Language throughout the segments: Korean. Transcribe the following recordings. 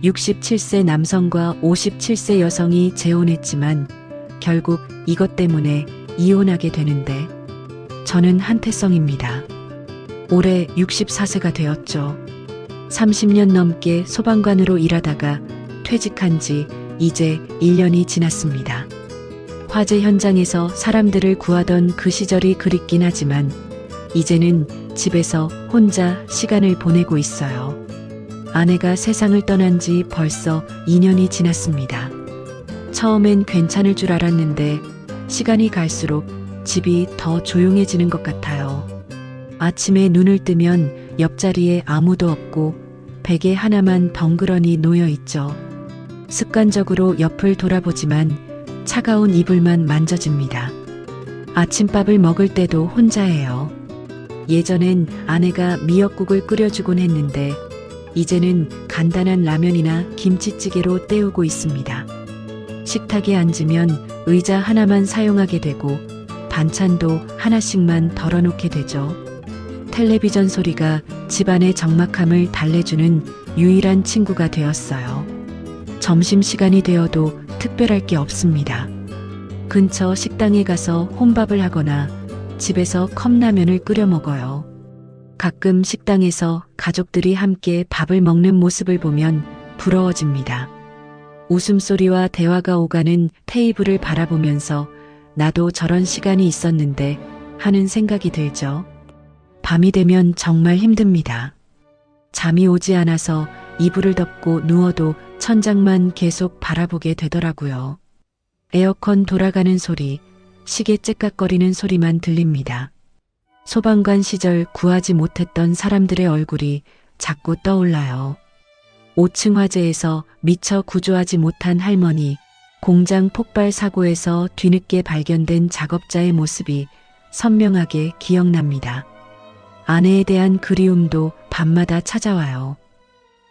67세 남성과 57세 여성이 재혼했지만 결국 이것 때문에 이혼하게 되는데 저는 한태성입니다. 올해 64세가 되었죠. 30년 넘게 소방관으로 일하다가 퇴직한 지 이제 1년이 지났습니다. 화재 현장에서 사람들을 구하던 그 시절이 그립긴 하지만 이제는 집에서 혼자 시간을 보내고 있어요. 아내가 세상을 떠난 지 벌써 2년이 지났습니다. 처음엔 괜찮을 줄 알았는데 시간이 갈수록 집이 더 조용해지는 것 같아요. 아침에 눈을 뜨면 옆자리에 아무도 없고 베개 하나만 덩그러니 놓여 있죠. 습관적으로 옆을 돌아보지만 차가운 이불만 만져집니다. 아침밥을 먹을 때도 혼자예요. 예전엔 아내가 미역국을 끓여주곤 했는데 이제는 간단한 라면이나 김치찌개로 때우고 있습니다. 식탁에 앉으면 의자 하나만 사용하게 되고 반찬도 하나씩만 덜어놓게 되죠. 텔레비전 소리가 집안의 적막함을 달래주는 유일한 친구가 되었어요. 점심시간이 되어도 특별할 게 없습니다. 근처 식당에 가서 혼밥을 하거나 집에서 컵라면을 끓여 먹어요. 가끔 식당에서 가족들이 함께 밥을 먹는 모습을 보면 부러워집니다. 웃음소리와 대화가 오가는 테이블을 바라보면서 나도 저런 시간이 있었는데 하는 생각이 들죠. 밤이 되면 정말 힘듭니다. 잠이 오지 않아서 이불을 덮고 누워도 천장만 계속 바라보게 되더라고요. 에어컨 돌아가는 소리, 시계 째깍거리는 소리만 들립니다. 소방관 시절 구하지 못했던 사람들의 얼굴이 자꾸 떠올라요. 5층 화재에서 미처 구조하지 못한 할머니, 공장 폭발 사고에서 뒤늦게 발견된 작업자의 모습이 선명하게 기억납니다. 아내에 대한 그리움도 밤마다 찾아와요.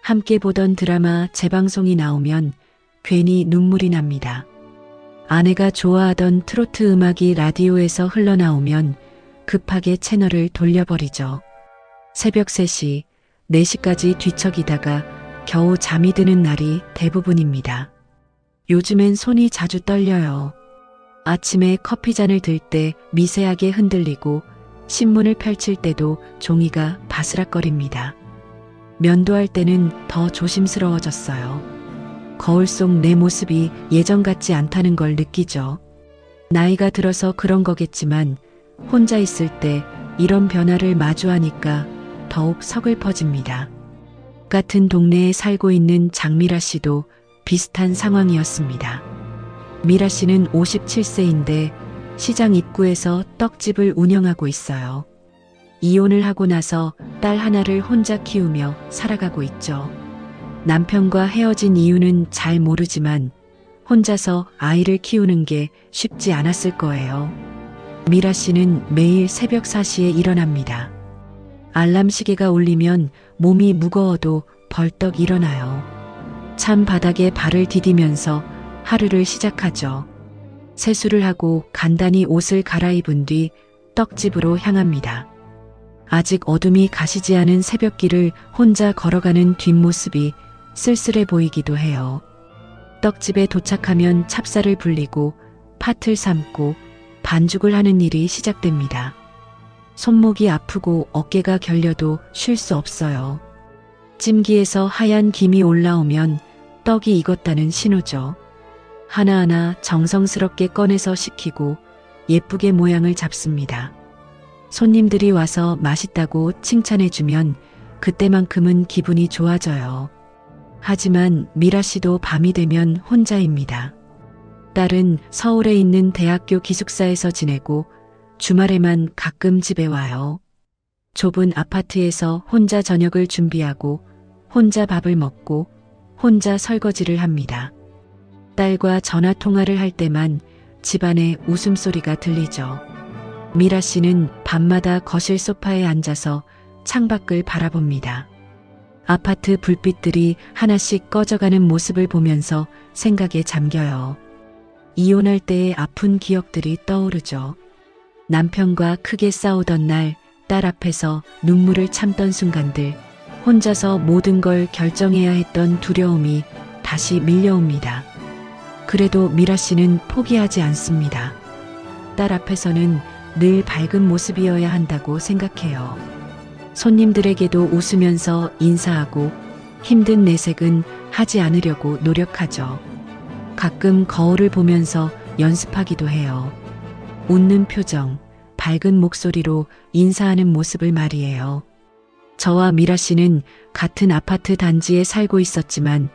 함께 보던 드라마 재방송이 나오면 괜히 눈물이 납니다. 아내가 좋아하던 트로트 음악이 라디오에서 흘러나오면 급하게 채널을 돌려버리죠. 새벽 3시, 4시까지 뒤척이다가 겨우 잠이 드는 날이 대부분입니다. 요즘엔 손이 자주 떨려요. 아침에 커피잔을 들 때 미세하게 흔들리고 신문을 펼칠 때도 종이가 바스락거립니다. 면도할 때는 더 조심스러워졌어요. 거울 속 내 모습이 예전 같지 않다는 걸 느끼죠. 나이가 들어서 그런 거겠지만 혼자 있을 때 이런 변화를 마주하니까 더욱 서글퍼집니다. 같은 동네에 살고 있는 장미라 씨도 비슷한 상황이었습니다. 미라 씨는 57세인데 시장 입구에서 떡집을 운영하고 있어요. 이혼을 하고 나서 딸 하나를 혼자 키우며 살아가고 있죠. 남편과 헤어진 이유는 잘 모르지만 혼자서 아이를 키우는 게 쉽지 않았을 거예요. 미라 씨는 매일 새벽 4시에 일어납니다. 알람 시계가 울리면 몸이 무거워도 벌떡 일어나요. 찬 바닥에 발을 디디면서 하루를 시작하죠. 세수를 하고 간단히 옷을 갈아입은 뒤 떡집으로 향합니다. 아직 어둠이 가시지 않은 새벽길을 혼자 걸어가는 뒷모습이 쓸쓸해 보이기도 해요. 떡집에 도착하면 찹쌀을 불리고 팥을 삶고 반죽을 하는 일이 시작됩니다. 손목이 아프고 어깨가 결려도 쉴 수 없어요. 찜기에서 하얀 김이 올라오면 떡이 익었다는 신호죠. 하나하나 정성스럽게 꺼내서 식히고 예쁘게 모양을 잡습니다. 손님들이 와서 맛있다고 칭찬해주면 그때만큼은 기분이 좋아져요. 하지만 미라 씨도 밤이 되면 혼자입니다. 딸은 서울에 있는 대학교 기숙사에서 지내고 주말에만 가끔 집에 와요. 좁은 아파트에서 혼자 저녁을 준비하고 혼자 밥을 먹고 혼자 설거지를 합니다. 딸과 전화 통화를 할 때만 집안에 웃음소리가 들리죠. 미라 씨는 밤마다 거실 소파에 앉아서 창밖을 바라봅니다. 아파트 불빛들이 하나씩 꺼져가는 모습을 보면서 생각에 잠겨요. 이혼할 때의 아픈 기억들이 떠오르죠. 남편과 크게 싸우던 날 딸 앞에서 눈물을 참던 순간들, 혼자서 모든 걸 결정해야 했던 두려움이 다시 밀려옵니다. 그래도 미라 씨는 포기하지 않습니다. 딸 앞에서는 늘 밝은 모습이어야 한다고 생각해요. 손님들에게도 웃으면서 인사하고 힘든 내색은 하지 않으려고 노력하죠. 가끔 거울을 보면서 연습하기도 해요. 웃는 표정, 밝은 목소리로 인사하는 모습을 말이에요. 저와 미라 씨는 같은 아파트 단지에 살고 있었지만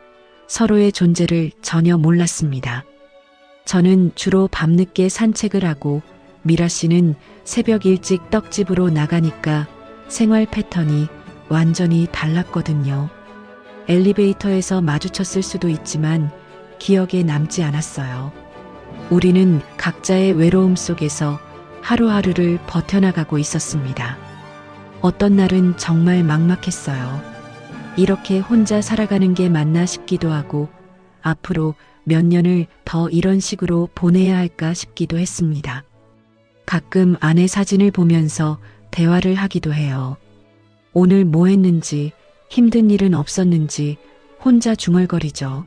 서로의 존재를 전혀 몰랐습니다. 저는 주로 밤늦게 산책을 하고 미라 씨는 새벽 일찍 떡집으로 나가니까 생활 패턴이 완전히 달랐거든요. 엘리베이터에서 마주쳤을 수도 있지만 기억에 남지 않았어요. 우리는 각자의 외로움 속에서 하루하루를 버텨나가고 있었습니다. 어떤 날은 정말 막막했어요. 이렇게 혼자 살아가는 게 맞나 싶기도 하고 앞으로 몇 년을 더 이런 식으로 보내야 할까 싶기도 했습니다. 가끔 아내 사진을 보면서 대화를 하기도 해요. 오늘 뭐 했는지, 힘든 일은 없었는지 혼자 중얼거리죠.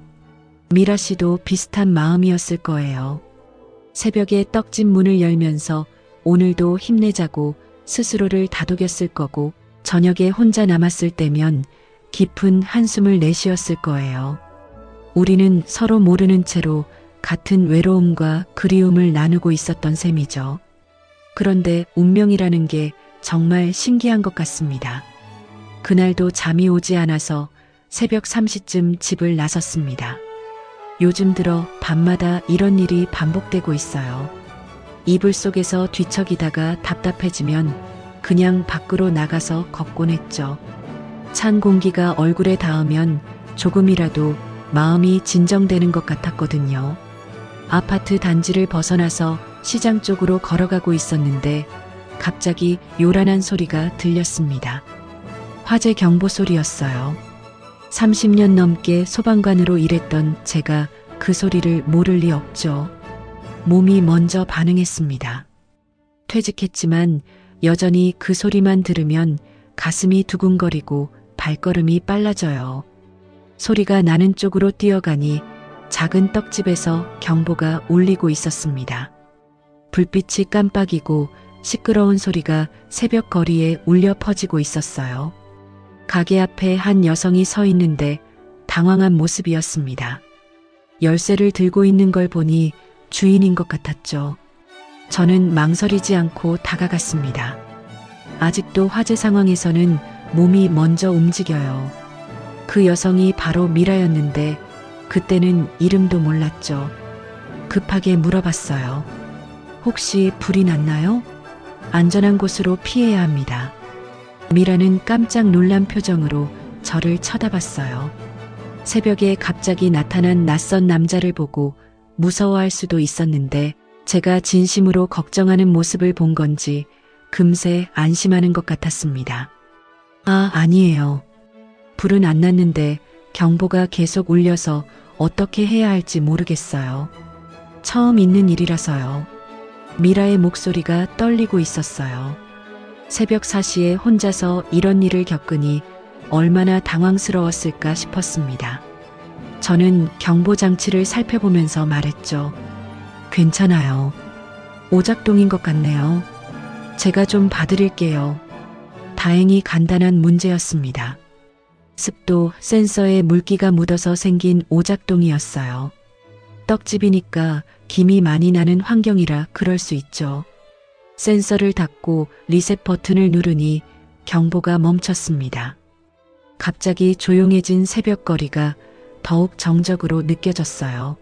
미라 씨도 비슷한 마음이었을 거예요. 새벽에 떡집 문을 열면서 오늘도 힘내자고 스스로를 다독였을 거고 저녁에 혼자 남았을 때면 깊은 한숨을 내쉬었을 거예요. 우리는 서로 모르는 채로 같은 외로움과 그리움을 나누고 있었던 셈이죠. 그런데 운명이라는 게 정말 신기한 것 같습니다. 그날도 잠이 오지 않아서 새벽 3시쯤 집을 나섰습니다. 요즘 들어 밤마다 이런 일이 반복되고 있어요. 이불 속에서 뒤척이다가 답답해지면 그냥 밖으로 나가서 걷곤 했죠. 찬 공기가 얼굴에 닿으면 조금이라도 마음이 진정되는 것 같았거든요. 아파트 단지를 벗어나서 시장 쪽으로 걸어가고 있었는데 갑자기 요란한 소리가 들렸습니다. 화재 경보 소리였어요. 30년 넘게 소방관으로 일했던 제가 그 소리를 모를 리 없죠. 몸이 먼저 반응했습니다. 퇴직했지만 여전히 그 소리만 들으면 가슴이 두근거리고 발걸음이 빨라져요. 소리가 나는 쪽으로 뛰어가니 작은 떡집에서 경보가 울리고 있었습니다. 불빛이 깜빡이고 시끄러운 소리가 새벽 거리에 울려 퍼지고 있었어요. 가게 앞에 한 여성이 서 있는데 당황한 모습이었습니다. 열쇠를 들고 있는 걸 보니 주인인 것 같았죠. 저는 망설이지 않고 다가갔습니다. 아직도 화재 상황에서는 몸이 먼저 움직여요. 그 여성이 바로 미라였는데 그때는 이름도 몰랐죠. 급하게 물어봤어요. 혹시 불이 났나요? 안전한 곳으로 피해야 합니다. 미라는 깜짝 놀란 표정으로 저를 쳐다봤어요. 새벽에 갑자기 나타난 낯선 남자를 보고 무서워할 수도 있었는데 제가 진심으로 걱정하는 모습을 본 건지 금세 안심하는 것 같았습니다. 아니에요. 불은 안 났는데 경보가 계속 울려서 어떻게 해야 할지 모르겠어요. 처음 있는 일이라서요. 미라의 목소리가 떨리고 있었어요. 새벽 4시에 혼자서 이런 일을 겪으니 얼마나 당황스러웠을까 싶었습니다. 저는 경보장치를 살펴보면서 말했죠. 괜찮아요. 오작동인 것 같네요. 제가 좀 봐드릴게요. 다행히 간단한 문제였습니다. 습도 센서에 물기가 묻어서 생긴 오작동이었어요. 떡집이니까 김이 많이 나는 환경이라 그럴 수 있죠. 센서를 닫고 리셋 버튼을 누르니 경보가 멈췄습니다. 갑자기 조용해진 새벽거리가 더욱 정적으로 느껴졌어요.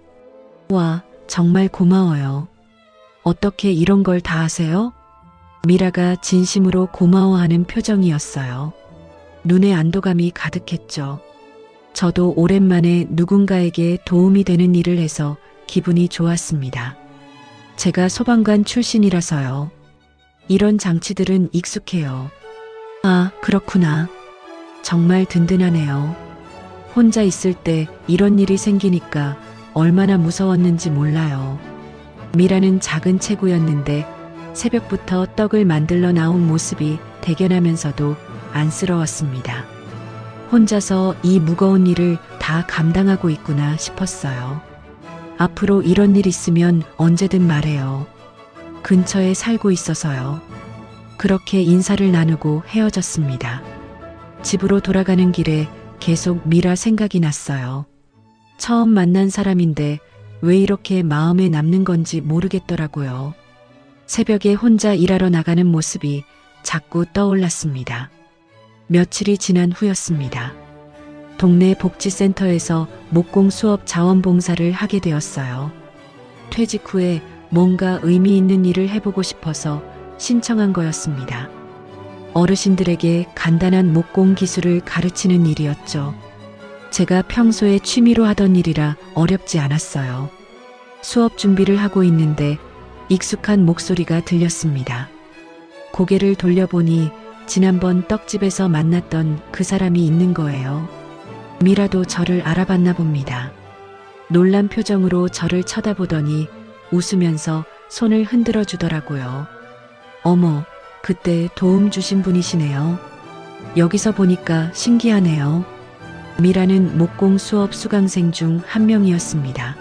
와, 정말 고마워요. 어떻게 이런 걸 다 하세요? 미라가 진심으로 고마워하는 표정이었어요. 눈에 안도감이 가득했죠. 저도 오랜만에 누군가에게 도움이 되는 일을 해서 기분이 좋았습니다. 제가 소방관 출신이라서요. 이런 장치들은 익숙해요. 그렇구나. 정말 든든하네요. 혼자 있을 때 이런 일이 생기니까 얼마나 무서웠는지 몰라요. 미라는 작은 체구였는데 새벽부터 떡을 만들러 나온 모습이 대견하면서도 안쓰러웠습니다. 혼자서 이 무거운 일을 다 감당하고 있구나 싶었어요. 앞으로 이런 일 있으면 언제든 말해요. 근처에 살고 있어서요. 그렇게 인사를 나누고 헤어졌습니다. 집으로 돌아가는 길에 계속 미라 생각이 났어요. 처음 만난 사람인데 왜 이렇게 마음에 남는 건지 모르겠더라고요. 새벽에 혼자 일하러 나가는 모습이 자꾸 떠올랐습니다. 며칠이 지난 후였습니다. 동네 복지센터에서 목공 수업 자원봉사를 하게 되었어요. 퇴직 후에 뭔가 의미 있는 일을 해보고 싶어서 신청한 거였습니다. 어르신들에게 간단한 목공 기술을 가르치는 일이었죠. 제가 평소에 취미로 하던 일이라 어렵지 않았어요. 수업 준비를 하고 있는데 익숙한 목소리가 들렸습니다. 고개를 돌려보니 지난번 떡집에서 만났던 그 사람이 있는 거예요. 미라도 저를 알아봤나 봅니다. 놀란 표정으로 저를 쳐다보더니 웃으면서 손을 흔들어 주더라고요. 어머, 그때 도움 주신 분이시네요. 여기서 보니까 신기하네요. 미라는 목공 수업 수강생 중 한 명이었습니다.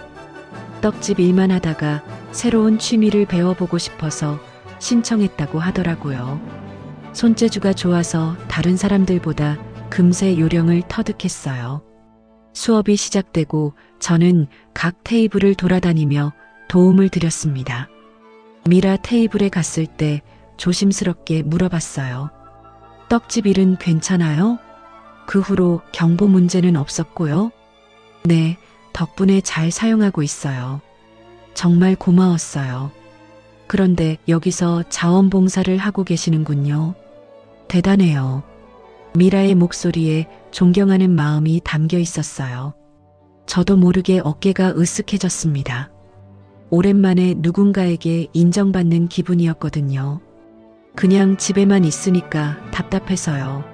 떡집 일만 하다가 새로운 취미를 배워보고 싶어서 신청했다고 하더라고요. 손재주가 좋아서 다른 사람들보다 금세 요령을 터득했어요. 수업이 시작되고 저는 각 테이블을 돌아다니며 도움을 드렸습니다. 미라 테이블에 갔을 때 조심스럽게 물어봤어요. 떡집 일은 괜찮아요? 그 후로 경보 문제는 없었고요. 네, 덕분에 잘 사용하고 있어요. 정말 고마웠어요. 그런데 여기서 자원봉사를 하고 계시는군요. 대단해요. 미라의 목소리에 존경하는 마음이 담겨 있었어요. 저도 모르게 어깨가 으쓱해졌습니다. 오랜만에 누군가에게 인정받는 기분이었거든요. 그냥 집에만 있으니까 답답해서요.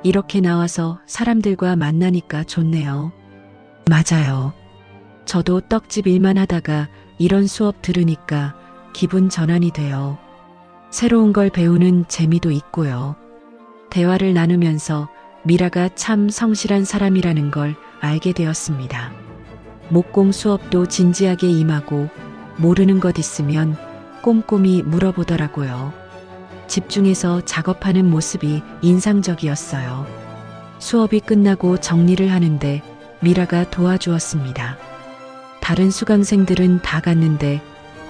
이렇게 나와서 사람들과 만나니까 좋네요. 맞아요. 저도 떡집 일만 하다가 이런 수업 들으니까 기분 전환이 돼요. 새로운 걸 배우는 재미도 있고요. 대화를 나누면서 미라가 참 성실한 사람이라는 걸 알게 되었습니다. 목공 수업도 진지하게 임하고 모르는 것 있으면 꼼꼼히 물어보더라고요. 집중해서 작업하는 모습이 인상적이었어요. 수업이 끝나고 정리를 하는데 미라가 도와주었습니다. 다른 수강생들은 다 갔는데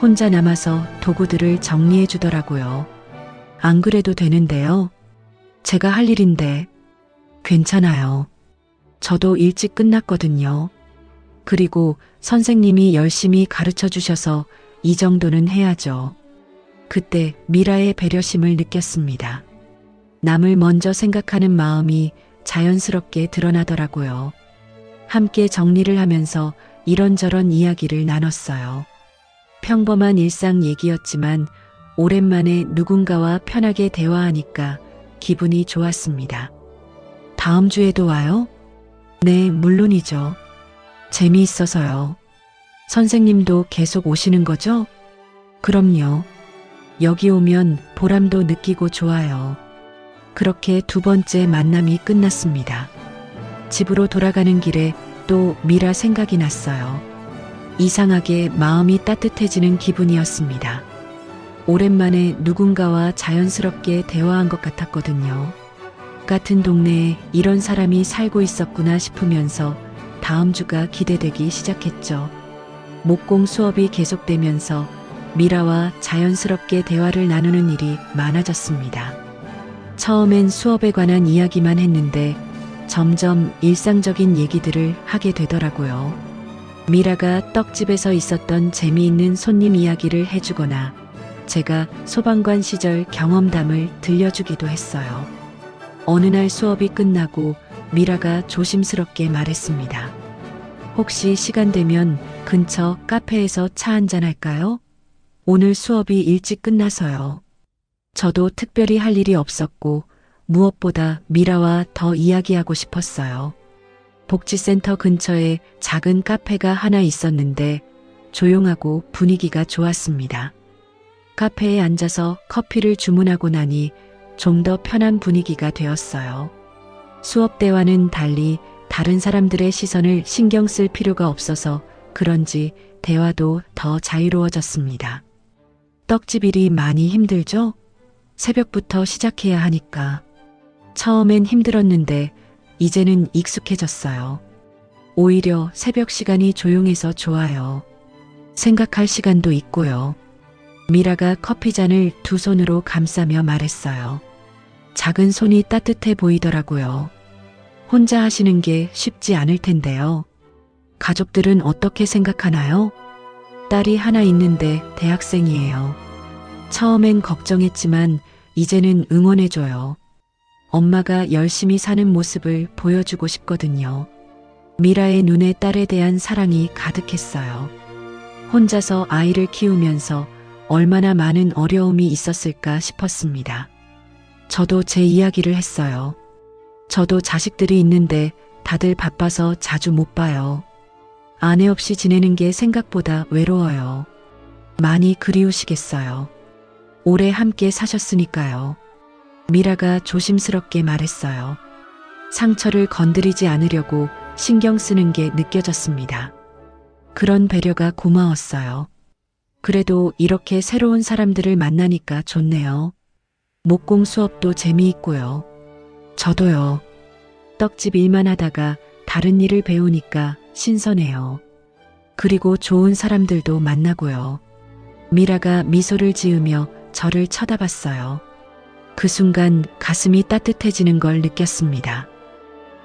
혼자 남아서 도구들을 정리해 주더라고요. 안 그래도 되는데요. 제가 할 일인데. 괜찮아요. 저도 일찍 끝났거든요. 그리고 선생님이 열심히 가르쳐 주셔서 이 정도는 해야죠. 그때 미라의 배려심을 느꼈습니다. 남을 먼저 생각하는 마음이 자연스럽게 드러나더라고요. 함께 정리를 하면서 이런저런 이야기를 나눴어요. 평범한 일상 얘기였지만 오랜만에 누군가와 편하게 대화하니까 기분이 좋았습니다. 다음 주에도 와요? 네, 물론이죠. 재미있어서요. 선생님도 계속 오시는 거죠? 그럼요. 여기 오면 보람도 느끼고 좋아요. 그렇게 두 번째 만남이 끝났습니다. 집으로 돌아가는 길에 또 미라 생각이 났어요. 이상하게 마음이 따뜻해지는 기분이었습니다. 오랜만에 누군가와 자연스럽게 대화한 것 같았거든요. 같은 동네에 이런 사람이 살고 있었구나 싶으면서 다음 주가 기대되기 시작했죠. 목공 수업이 계속되면서 미라와 자연스럽게 대화를 나누는 일이 많아졌습니다. 처음엔 수업에 관한 이야기만 했는데 점점 일상적인 얘기들을 하게 되더라고요. 미라가 떡집에서 있었던 재미있는 손님 이야기를 해주거나 제가 소방관 시절 경험담을 들려주기도 했어요. 어느 날 수업이 끝나고 미라가 조심스럽게 말했습니다. 혹시 시간 되면 근처 카페에서 차 한잔 할까요? 오늘 수업이 일찍 끝나서요. 저도 특별히 할 일이 없었고 무엇보다 미라와 더 이야기하고 싶었어요. 복지센터 근처에 작은 카페가 하나 있었는데 조용하고 분위기가 좋았습니다. 카페에 앉아서 커피를 주문하고 나니 좀 더 편한 분위기가 되었어요. 수업 때와는 달리 다른 사람들의 시선을 신경 쓸 필요가 없어서 그런지 대화도 더 자유로워졌습니다. 떡집 일이 많이 힘들죠? 새벽부터 시작해야 하니까. 처음엔 힘들었는데 이제는 익숙해졌어요. 오히려 새벽 시간이 조용해서 좋아요. 생각할 시간도 있고요. 미라가 커피잔을 두 손으로 감싸며 말했어요. 작은 손이 따뜻해 보이더라고요. 혼자 하시는 게 쉽지 않을 텐데요. 가족들은 어떻게 생각하나요? 딸이 하나 있는데 대학생이에요. 처음엔 걱정했지만 이제는 응원해줘요. 엄마가 열심히 사는 모습을 보여주고 싶거든요. 미라의 눈에 딸에 대한 사랑이 가득했어요. 혼자서 아이를 키우면서 얼마나 많은 어려움이 있었을까 싶었습니다. 저도 제 이야기를 했어요. 저도 자식들이 있는데 다들 바빠서 자주 못 봐요. 아내 없이 지내는 게 생각보다 외로워요. 많이 그리우시겠어요. 오래 함께 사셨으니까요. 미라가 조심스럽게 말했어요. 상처를 건드리지 않으려고 신경 쓰는 게 느껴졌습니다. 그런 배려가 고마웠어요. 그래도 이렇게 새로운 사람들을 만나니까 좋네요. 목공 수업도 재미있고요. 저도요. 떡집 일만 하다가 다른 일을 배우니까 신선해요. 그리고 좋은 사람들도 만나고요. 미라가 미소를 지으며 저를 쳐다봤어요. 그 순간 가슴이 따뜻해지는 걸 느꼈습니다.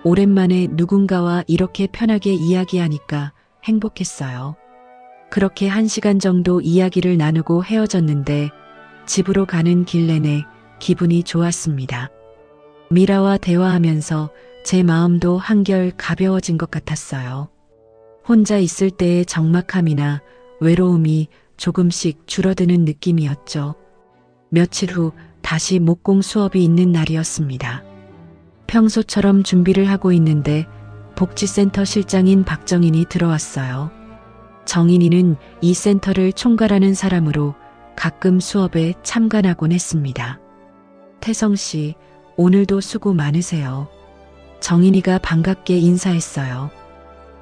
오랜만에 누군가와 이렇게 편하게 이야기하니까 행복했어요. 그렇게 1시간 정도 이야기를 나누고 헤어졌는데 집으로 가는 길 내내 기분이 좋았습니다. 미라와 대화하면서 제 마음도 한결 가벼워진 것 같았어요. 혼자 있을 때의 적막함이나 외로움이 조금씩 줄어드는 느낌이었죠. 며칠 후 다시 목공 수업이 있는 날이었습니다. 평소처럼 준비를 하고 있는데 복지센터 실장인 박정인이 들어왔어요. 정인이는 이 센터를 총괄하는 사람으로 가끔 수업에 참관하곤 했습니다. 태성 씨, 오늘도 수고 많으세요. 정인이가 반갑게 인사했어요.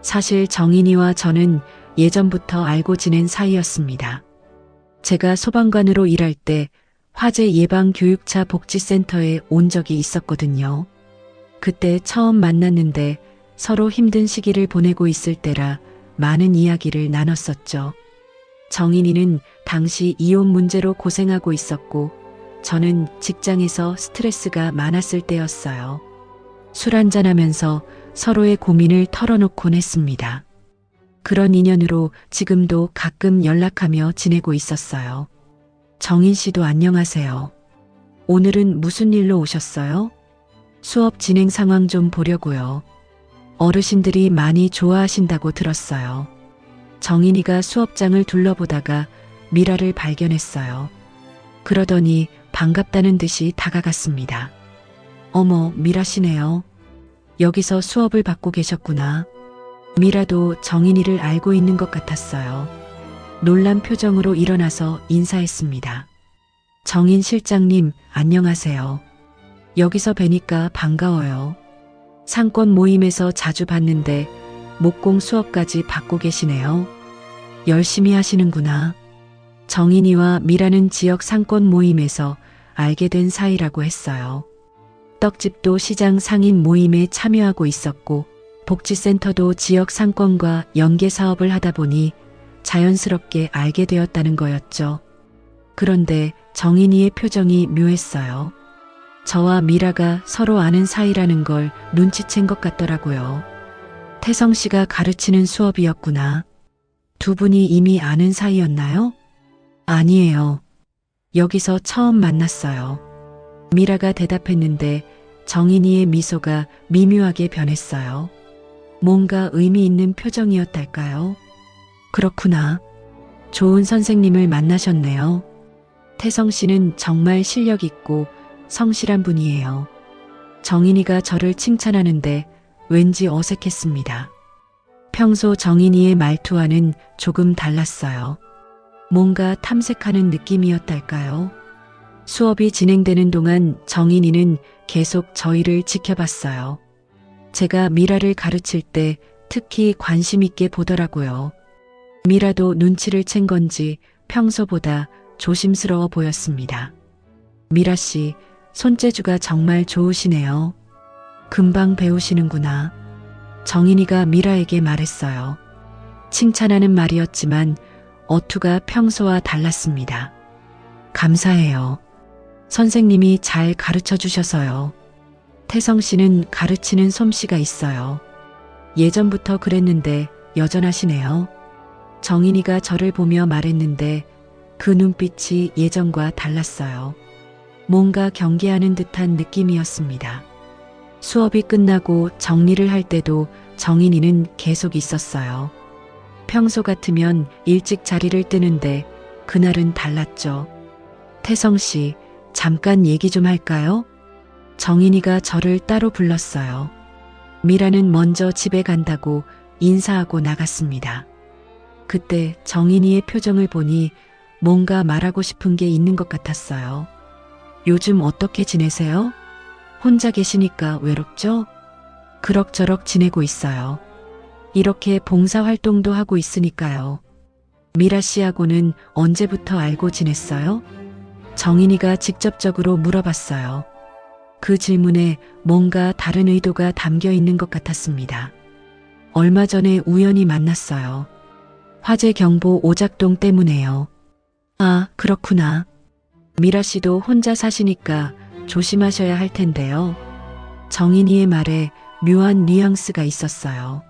사실 정인이와 저는 예전부터 알고 지낸 사이였습니다. 제가 소방관으로 일할 때 화재 예방 교육차 복지센터에 온 적이 있었거든요. 그때 처음 만났는데 서로 힘든 시기를 보내고 있을 때라 많은 이야기를 나눴었죠. 정인이는 당시 이혼 문제로 고생하고 있었고 저는 직장에서 스트레스가 많았을 때였어요. 술 한잔하면서 서로의 고민을 털어놓곤 했습니다. 그런 인연으로 지금도 가끔 연락하며 지내고 있었어요. 정인 씨도 안녕하세요. 오늘은 무슨 일로 오셨어요? 수업 진행 상황 좀 보려고요. 어르신들이 많이 좋아하신다고 들었어요. 정인이가 수업장을 둘러보다가 미라를 발견했어요. 그러더니 반갑다는 듯이 다가갔습니다. 어머, 미라시네요. 여기서 수업을 받고 계셨구나. 미라도 정인이를 알고 있는 것 같았어요. 놀란 표정으로 일어나서 인사했습니다. 정인 실장님, 안녕하세요. 여기서 뵈니까 반가워요. 상권 모임에서 자주 봤는데 목공 수업까지 받고 계시네요. 열심히 하시는구나. 정인이와 미라는 지역 상권 모임에서 알게 된 사이라고 했어요. 떡집도 시장 상인 모임에 참여하고 있었고 복지센터도 지역 상권과 연계 사업을 하다 보니 자연스럽게 알게 되었다는 거였죠. 그런데 정인이의 표정이 묘했어요. 저와 미라가 서로 아는 사이라는 걸 눈치챈 것 같더라고요. 태성 씨가 가르치는 수업이었구나. 두 분이 이미 아는 사이였나요? 아니에요. 여기서 처음 만났어요. 미라가 대답했는데 정인이의 미소가 미묘하게 변했어요. 뭔가 의미 있는 표정이었달까요? 그렇구나. 좋은 선생님을 만나셨네요. 태성 씨는 정말 실력 있고 성실한 분이에요. 정인이가 저를 칭찬하는데 왠지 어색했습니다. 평소 정인이의 말투와는 조금 달랐어요. 뭔가 탐색하는 느낌이었달까요? 수업이 진행되는 동안 정인이는 계속 저희를 지켜봤어요. 제가 미라를 가르칠 때 특히 관심 있게 보더라고요. 미라도 눈치를 챈 건지 평소보다 조심스러워 보였습니다. 미라 씨, 손재주가 정말 좋으시네요. 금방 배우시는구나. 정인이가 미라에게 말했어요. 칭찬하는 말이었지만 어투가 평소와 달랐습니다. 감사해요. 선생님이 잘 가르쳐 주셔서요. 태성 씨는 가르치는 솜씨가 있어요. 예전부터 그랬는데 여전하시네요. 정인이가 저를 보며 말했는데 그 눈빛이 예전과 달랐어요. 뭔가 경계하는 듯한 느낌이었습니다. 수업이 끝나고 정리를 할 때도 정인이는 계속 있었어요. 평소 같으면 일찍 자리를 뜨는데 그날은 달랐죠. 태성 씨, 잠깐 얘기 좀 할까요? 정인이가 저를 따로 불렀어요. 미라는 먼저 집에 간다고 인사하고 나갔습니다. 그때 정인이의 표정을 보니 뭔가 말하고 싶은 게 있는 것 같았어요. 요즘 어떻게 지내세요? 혼자 계시니까 외롭죠? 그럭저럭 지내고 있어요. 이렇게 봉사활동도 하고 있으니까요. 미라 씨하고는 언제부터 알고 지냈어요? 정인이가 직접적으로 물어봤어요. 그 질문에 뭔가 다른 의도가 담겨 있는 것 같았습니다. 얼마 전에 우연히 만났어요. 화재 경보 오작동 때문에요. 아, 그렇구나. 미라 씨도 혼자 사시니까 조심하셔야 할 텐데요. 정인이의 말에 묘한 뉘앙스가 있었어요.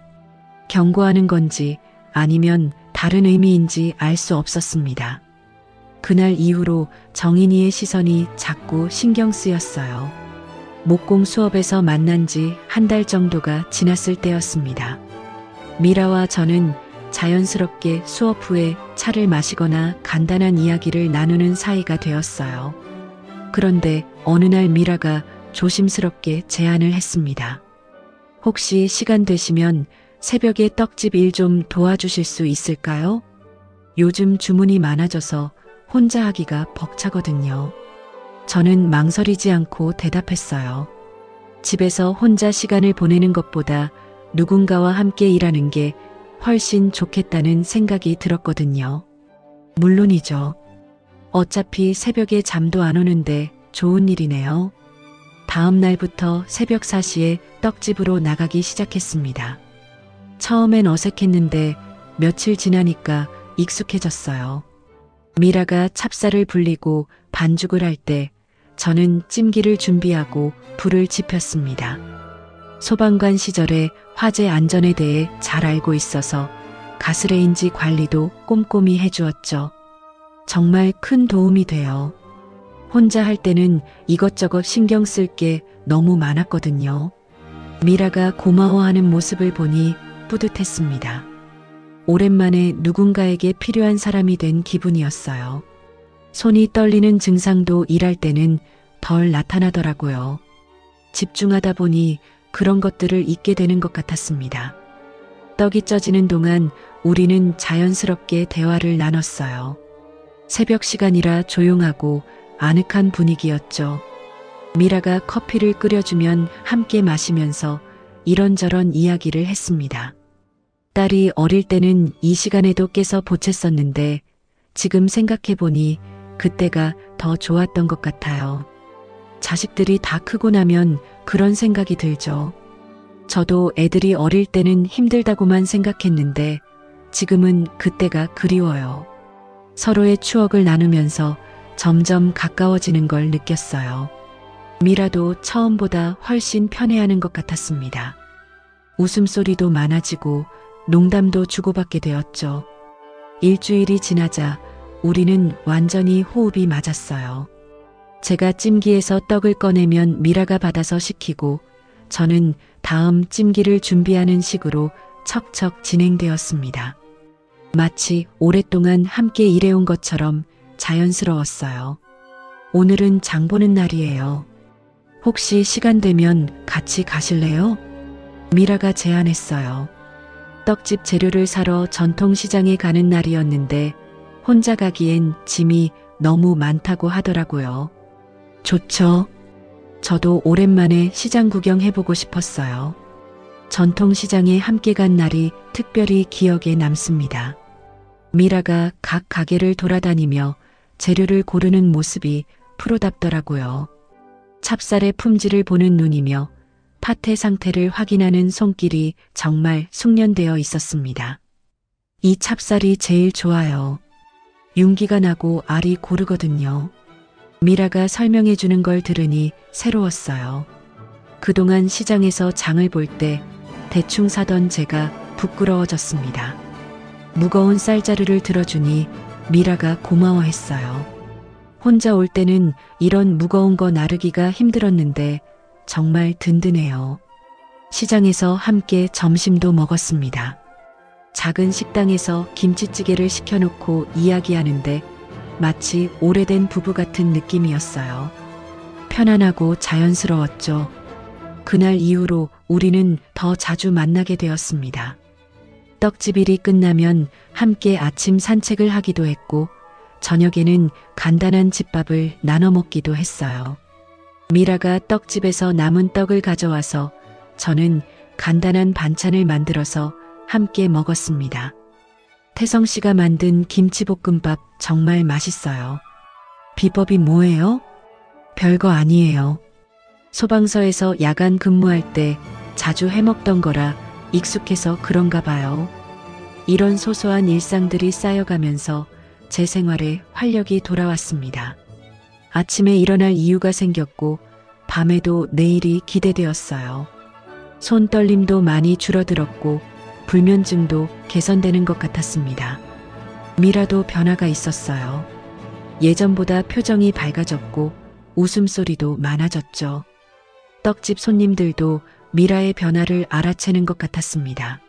경고하는 건지 아니면 다른 의미인지 알 수 없었습니다. 그날 이후로 정인이의 시선이 자꾸 신경 쓰였어요. 목공 수업에서 만난 지 한 달 정도가 지났을 때였습니다. 미라와 저는 자연스럽게 수업 후에 차를 마시거나 간단한 이야기를 나누는 사이가 되었어요. 그런데 어느 날 미라가 조심스럽게 제안을 했습니다. 혹시 시간 되시면 새벽에 떡집 일 좀 도와주실 수 있을까요? 요즘 주문이 많아져서 혼자 하기가 벅차거든요. 저는 망설이지 않고 대답했어요. 집에서 혼자 시간을 보내는 것보다 누군가와 함께 일하는 게 훨씬 좋겠다는 생각이 들었거든요. 물론이죠. 어차피 새벽에 잠도 안 오는데 좋은 일이네요. 다음 날부터 새벽 4시에 떡집으로 나가기 시작했습니다. 처음엔 어색했는데 며칠 지나니까 익숙해졌어요. 미라가 찹쌀을 불리고 반죽을 할 때 저는 찜기를 준비하고 불을 지폈습니다. 소방관 시절에 화재 안전에 대해 잘 알고 있어서 가스레인지 관리도 꼼꼼히 해주었죠. 정말 큰 도움이 돼요. 혼자 할 때는 이것저것 신경 쓸 게 너무 많았거든요. 미라가 고마워하는 모습을 보니 뿌듯했습니다. 오랜만에 누군가에게 필요한 사람이 된 기분이었어요. 손이 떨리는 증상도 일할 때는 덜 나타나더라고요. 집중하다 보니 그런 것들을 잊게 되는 것 같았습니다. 떡이 쪄지는 동안 우리는 자연스럽게 대화를 나눴어요. 새벽 시간이라 조용하고 아늑한 분위기였죠. 미라가 커피를 끓여주면 함께 마시면서 이런저런 이야기를 했습니다. 딸이 어릴 때는 이 시간에도 깨서 보챘었는데 지금 생각해보니 그때가 더 좋았던 것 같아요. 자식들이 다 크고 나면 그런 생각이 들죠. 저도 애들이 어릴 때는 힘들다고만 생각했는데 지금은 그때가 그리워요. 서로의 추억을 나누면서 점점 가까워지는 걸 느꼈어요. 미라도 처음보다 훨씬 편해하는 것 같았습니다. 웃음소리도 많아지고 농담도 주고받게 되었죠. 일주일이 지나자 우리는 완전히 호흡이 맞았어요. 제가 찜기에서 떡을 꺼내면 미라가 받아서 식히고 저는 다음 찜기를 준비하는 식으로 척척 진행되었습니다. 마치 오랫동안 함께 일해온 것처럼 자연스러웠어요. 오늘은 장 보는 날이에요. 혹시 시간 되면 같이 가실래요? 미라가 제안했어요. 떡집 재료를 사러 전통시장에 가는 날이었는데 혼자 가기엔 짐이 너무 많다고 하더라고요. 좋죠. 저도 오랜만에 시장 구경해보고 싶었어요. 전통시장에 함께 간 날이 특별히 기억에 남습니다. 미라가 각 가게를 돌아다니며 재료를 고르는 모습이 프로답더라고요. 찹쌀의 품질을 보는 눈이며 팥의 상태를 확인하는 손길이 정말 숙련되어 있었습니다. 이 찹쌀이 제일 좋아요. 윤기가 나고 알이 고르거든요. 미라가 설명해 주는 걸 들으니 새로웠어요. 그동안 시장에서 장을 볼 때 대충 사던 제가 부끄러워졌습니다. 무거운 쌀자루를 들어주니 미라가 고마워했어요. 혼자 올 때는 이런 무거운 거 나르기가 힘들었는데 정말 든든해요. 시장에서 함께 점심도 먹었습니다. 작은 식당에서 김치찌개를 시켜놓고 이야기하는데 마치 오래된 부부 같은 느낌이었어요. 편안하고 자연스러웠죠. 그날 이후로 우리는 더 자주 만나게 되었습니다. 떡집 일이 끝나면 함께 아침 산책을 하기도 했고 저녁에는 간단한 집밥을 나눠 먹기도 했어요. 미라가 떡집에서 남은 떡을 가져와서 저는 간단한 반찬을 만들어서 함께 먹었습니다. 태성 씨가 만든 김치볶음밥 정말 맛있어요. 비법이 뭐예요? 별거 아니에요. 소방서에서 야간 근무할 때 자주 해먹던 거라 익숙해서 그런가 봐요. 이런 소소한 일상들이 쌓여가면서 제 생활에 활력이 돌아왔습니다. 아침에 일어날 이유가 생겼고 밤에도 내일이 기대되었어요. 손떨림도 많이 줄어들었고 불면증도 개선되는 것 같았습니다. 미라도 변화가 있었어요. 예전보다 표정이 밝아졌고 웃음소리도 많아졌죠. 떡집 손님들도 미라의 변화를 알아채는 것 같았습니다.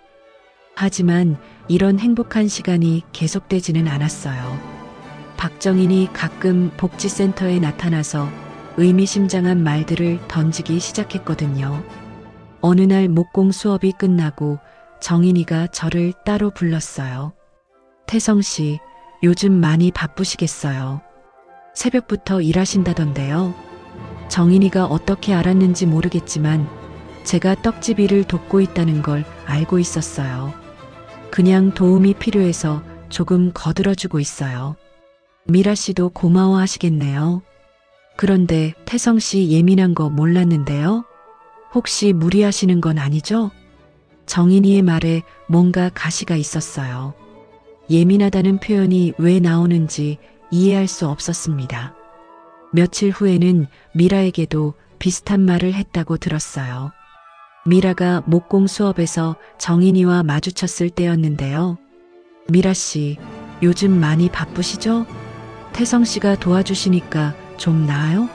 하지만 이런 행복한 시간이 계속되지는 않았어요. 박정인이 가끔 복지센터에 나타나서 의미심장한 말들을 던지기 시작했거든요. 어느 날 목공 수업이 끝나고 정인이가 저를 따로 불렀어요. 태성 씨, 요즘 많이 바쁘시겠어요? 새벽부터 일하신다던데요. 정인이가 어떻게 알았는지 모르겠지만 제가 떡집 일을 돕고 있다는 걸 알고 있었어요. 그냥 도움이 필요해서 조금 거들어주고 있어요. 미라 씨도 고마워하시겠네요. 그런데 태성 씨 예민한 거 몰랐는데요. 혹시 무리하시는 건 아니죠? 정인이의 말에 뭔가 가시가 있었어요. 예민하다는 표현이 왜 나오는지 이해할 수 없었습니다. 며칠 후에는 미라에게도 비슷한 말을 했다고 들었어요. 미라가 목공 수업에서 정인이와 마주쳤을 때였는데요. 미라 씨, 요즘 많이 바쁘시죠? 태성 씨가 도와주시니까 좀 나아요?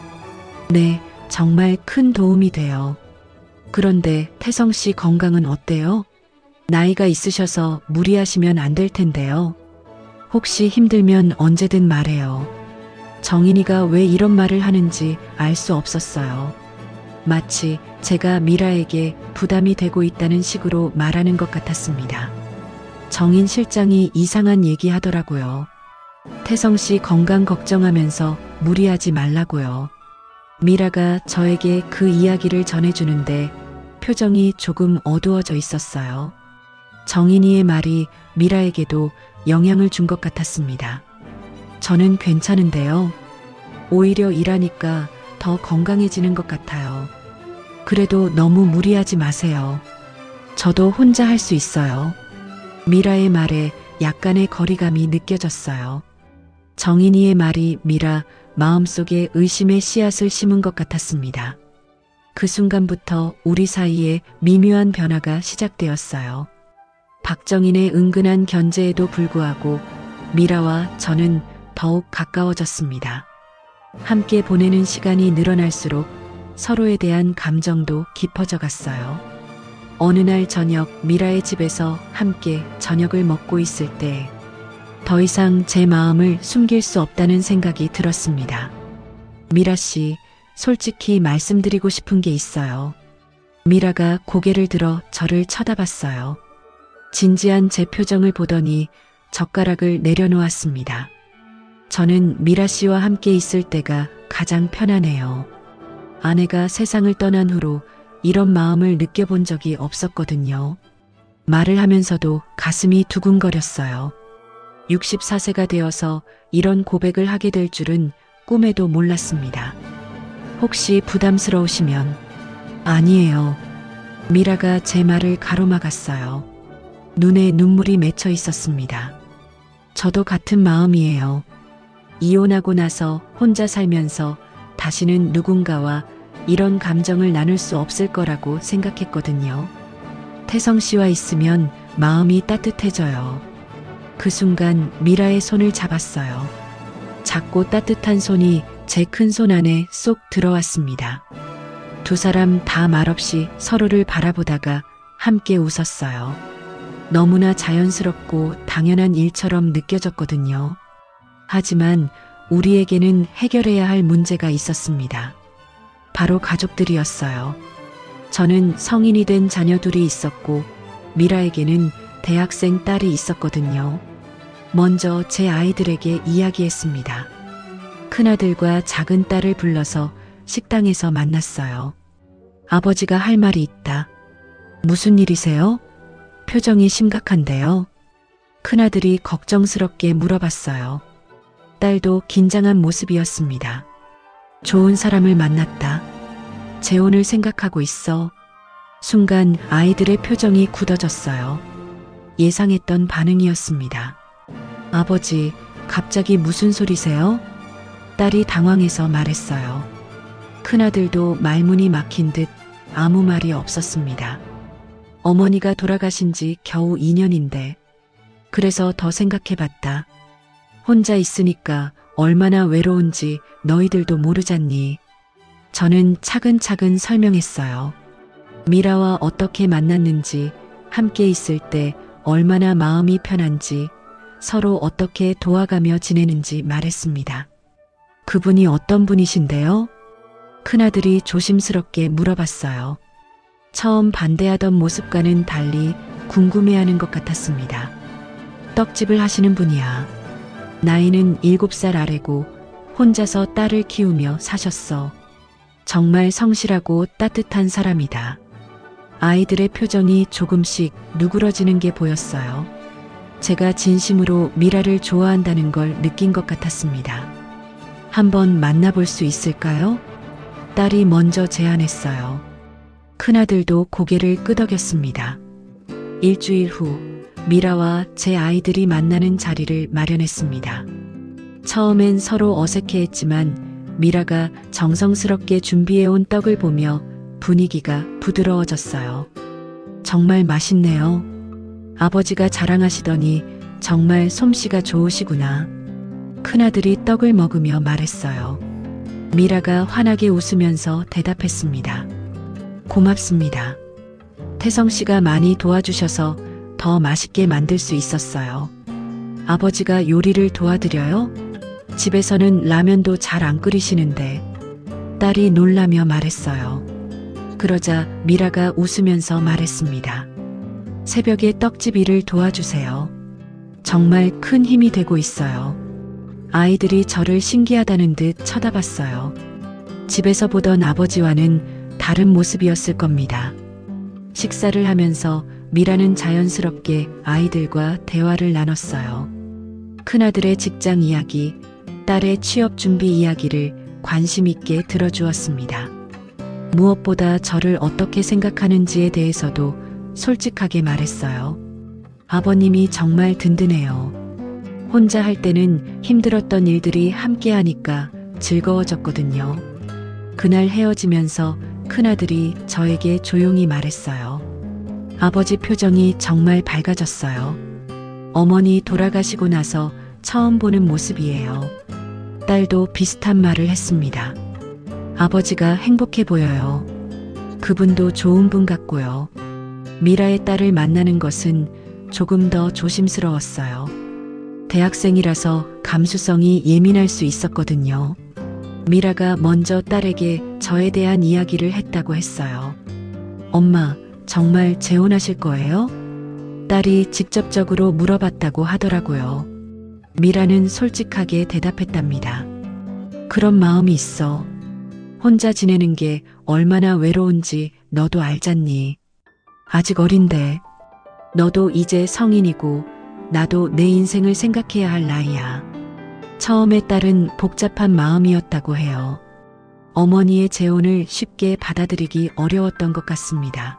네, 정말 큰 도움이 돼요. 그런데 태성 씨 건강은 어때요? 나이가 있으셔서 무리하시면 안 될 텐데요. 혹시 힘들면 언제든 말해요. 정인이가 왜 이런 말을 하는지 알 수 없었어요. 마치 제가 미라에게 부담이 되고 있다는 식으로 말하는 것 같았습니다. 정인 실장이 이상한 얘기 하더라고요. 태성 씨 건강 걱정하면서 무리하지 말라고요. 미라가 저에게 그 이야기를 전해주는데 표정이 조금 어두워져 있었어요. 정인이의 말이 미라에게도 영향을 준 것 같았습니다. 저는 괜찮은데요. 오히려 일하니까 더 건강해지는 것 같아요. 그래도 너무 무리하지 마세요. 저도 혼자 할 수 있어요. 미라의 말에 약간의 거리감이 느껴졌어요. 정인이의 말이 미라 마음속에 의심의 씨앗을 심은 것 같았습니다. 그 순간부터 우리 사이에 미묘한 변화가 시작되었어요. 박정인의 은근한 견제에도 불구하고 미라와 저는 더욱 가까워졌습니다. 함께 보내는 시간이 늘어날수록 서로에 대한 감정도 깊어져 갔어요. 어느 날 저녁 미라의 집에서 함께 저녁을 먹고 있을 때 더 이상 제 마음을 숨길 수 없다는 생각이 들었습니다. 미라 씨, 솔직히 말씀드리고 싶은 게 있어요. 미라가 고개를 들어 저를 쳐다봤어요. 진지한 제 표정을 보더니 젓가락을 내려놓았습니다. 저는 미라 씨와 함께 있을 때가 가장 편안해요. 아내가 세상을 떠난 후로 이런 마음을 느껴본 적이 없었거든요. 말을 하면서도 가슴이 두근거렸어요. 64세가 되어서 이런 고백을 하게 될 줄은 꿈에도 몰랐습니다. 혹시 부담스러우시면? 아니에요. 미라가 제 말을 가로막았어요. 눈에 눈물이 맺혀 있었습니다. 저도 같은 마음이에요. 이혼하고 나서 혼자 살면서 다시는 누군가와 이런 감정을 나눌 수 없을 거라고 생각했거든요. 태성 씨와 있으면 마음이 따뜻해져요. 그 순간 미라의 손을 잡았어요. 작고 따뜻한 손이 제 큰 손 안에 쏙 들어왔습니다. 두 사람 다 말없이 서로를 바라보다가 함께 웃었어요. 너무나 자연스럽고 당연한 일처럼 느껴졌거든요. 하지만 우리에게는 해결해야 할 문제가 있었습니다. 바로 가족들이었어요. 저는 성인이 된 자녀 둘이 있었고 미라에게는 대학생 딸이 있었거든요. 먼저 제 아이들에게 이야기했습니다. 큰아들과 작은 딸을 불러서 식당에서 만났어요. 아버지가 할 말이 있다. 무슨 일이세요? 표정이 심각한데요. 큰아들이 걱정스럽게 물어봤어요. 딸도 긴장한 모습이었습니다. 좋은 사람을 만났다. 재혼을 생각하고 있어. 순간 아이들의 표정이 굳어졌어요. 예상했던 반응이었습니다. 아버지, 갑자기 무슨 소리세요? 딸이 당황해서 말했어요. 큰아들도 말문이 막힌 듯 아무 말이 없었습니다. 어머니가 돌아가신 지 겨우 2년인데 그래서 더 생각해봤다. 혼자 있으니까 얼마나 외로운지 너희들도 모르잖니. 저는 차근차근 설명했어요. 미라와 어떻게 만났는지, 함께 있을 때 얼마나 마음이 편한지, 서로 어떻게 도와가며 지내는지 말했습니다. 그분이 어떤 분이신데요? 큰아들이 조심스럽게 물어봤어요. 처음 반대하던 모습과는 달리 궁금해하는 것 같았습니다. 떡집을 하시는 분이야. 나이는 7살 아래고 혼자서 딸을 키우며 사셨어. 정말 성실하고 따뜻한 사람이다. 아이들의 표정이 조금씩 누그러지는 게 보였어요. 제가 진심으로 미라를 좋아한다는 걸 느낀 것 같았습니다. 한번 만나볼 수 있을까요? 딸이 먼저 제안했어요. 큰아들도 고개를 끄덕였습니다. 일주일 후 미라와 제 아이들이 만나는 자리를 마련했습니다. 처음엔 서로 어색해했지만 미라가 정성스럽게 준비해온 떡을 보며 분위기가 부드러워졌어요. 정말 맛있네요. 아버지가 자랑하시더니 정말 솜씨가 좋으시구나. 큰아들이 떡을 먹으며 말했어요. 미라가 환하게 웃으면서 대답했습니다. 고맙습니다. 태성 씨가 많이 도와주셔서 더 맛있게 만들 수 있었어요. 아버지가 요리를 도와드려요? 집에서는 라면도 잘 안 끓이시는데. 딸이 놀라며 말했어요. 그러자 미라가 웃으면서 말했습니다. 새벽에 떡집 일을 도와주세요. 정말 큰 힘이 되고 있어요. 아이들이 저를 신기하다는 듯 쳐다봤어요. 집에서 보던 아버지와는 다른 모습이었을 겁니다. 식사를 하면서 미라는 자연스럽게 아이들과 대화를 나눴어요. 큰아들의 직장 이야기, 딸의 취업 준비 이야기를 관심 있게 들어주었습니다. 무엇보다 저를 어떻게 생각하는지에 대해서도 솔직하게 말했어요. 아버님이 정말 든든해요. 혼자 할 때는 힘들었던 일들이 함께 하니까 즐거워졌거든요. 그날 헤어지면서 큰아들이 저에게 조용히 말했어요. 아버지 표정이 정말 밝아졌어요. 어머니 돌아가시고 나서 처음 보는 모습이에요. 딸도 비슷한 말을 했습니다. 아버지가 행복해 보여요. 그분도 좋은 분 같고요. 미라의 딸을 만나는 것은 조금 더 조심스러웠어요. 대학생이라서 감수성이 예민할 수 있었거든요. 미라가 먼저 딸에게 저에 대한 이야기를 했다고 했어요. 엄마, 정말 재혼하실 거예요? 딸이 직접적으로 물어봤다고 하더라고요. 미라는 솔직하게 대답했답니다. 그런 마음이 있어. 혼자 지내는 게 얼마나 외로운지 너도 알잖니. 아직 어린데. 너도 이제 성인이고 나도 내 인생을 생각해야 할 나이야. 처음에 딸은 복잡한 마음이었다고 해요. 어머니의 재혼을 쉽게 받아들이기 어려웠던 것 같습니다.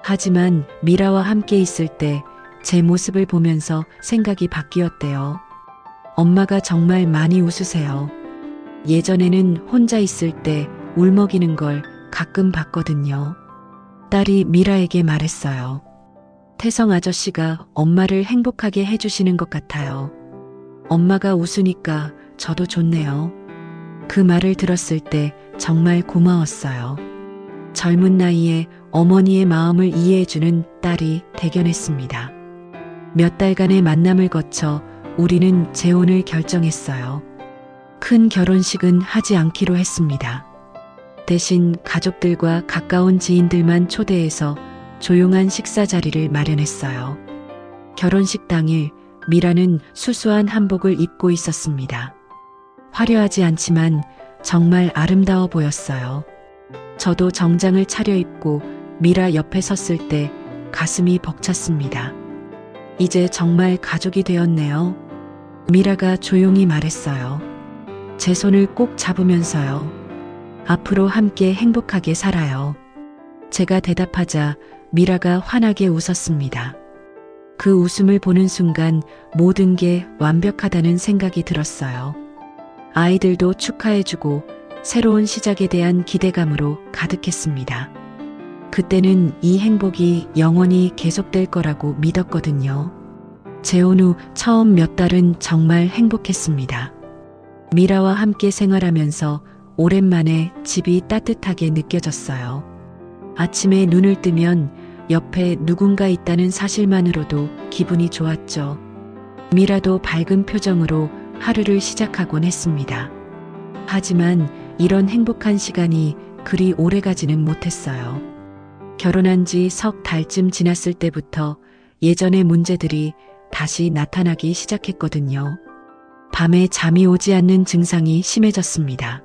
하지만 미라와 함께 있을 때 제 모습을 보면서 생각이 바뀌었대요. 엄마가 정말 많이 웃으세요. 예전에는 혼자 있을 때 울먹이는 걸 가끔 봤거든요. 딸이 미라에게 말했어요. 태성 아저씨가 엄마를 행복하게 해주시는 것 같아요. 엄마가 웃으니까 저도 좋네요. 그 말을 들었을 때 정말 고마웠어요. 젊은 나이에 어머니의 마음을 이해해주는 딸이 대견했습니다. 몇 달간의 만남을 거쳐 우리는 재혼을 결정했어요. 큰 결혼식은 하지 않기로 했습니다. 대신 가족들과 가까운 지인들만 초대해서 조용한 식사 자리를 마련했어요. 결혼식 당일 미라는 수수한 한복을 입고 있었습니다. 화려하지 않지만 정말 아름다워 보였어요. 저도 정장을 차려입고 미라 옆에 섰을 때 가슴이 벅찼습니다. 이제 정말 가족이 되었네요. 미라가 조용히 말했어요. 제 손을 꼭 잡으면서요. 앞으로 함께 행복하게 살아요. 제가 대답하자 미라가 환하게 웃었습니다. 그 웃음을 보는 순간 모든 게 완벽하다는 생각이 들었어요. 아이들도 축하해주고 새로운 시작에 대한 기대감으로 가득했습니다. 그때는 이 행복이 영원히 계속될 거라고 믿었거든요. 재혼 후 처음 몇 달은 정말 행복했습니다. 미라와 함께 생활하면서 오랜만에 집이 따뜻하게 느껴졌어요. 아침에 눈을 뜨면 옆에 누군가 있다는 사실만으로도 기분이 좋았죠. 미라도 밝은 표정으로 하루를 시작하곤 했습니다. 하지만 이런 행복한 시간이 그리 오래가지는 못했어요. 결혼한 지 석 달쯤 지났을 때부터 예전의 문제들이 다시 나타나기 시작했거든요. 밤에 잠이 오지 않는 증상이 심해졌습니다.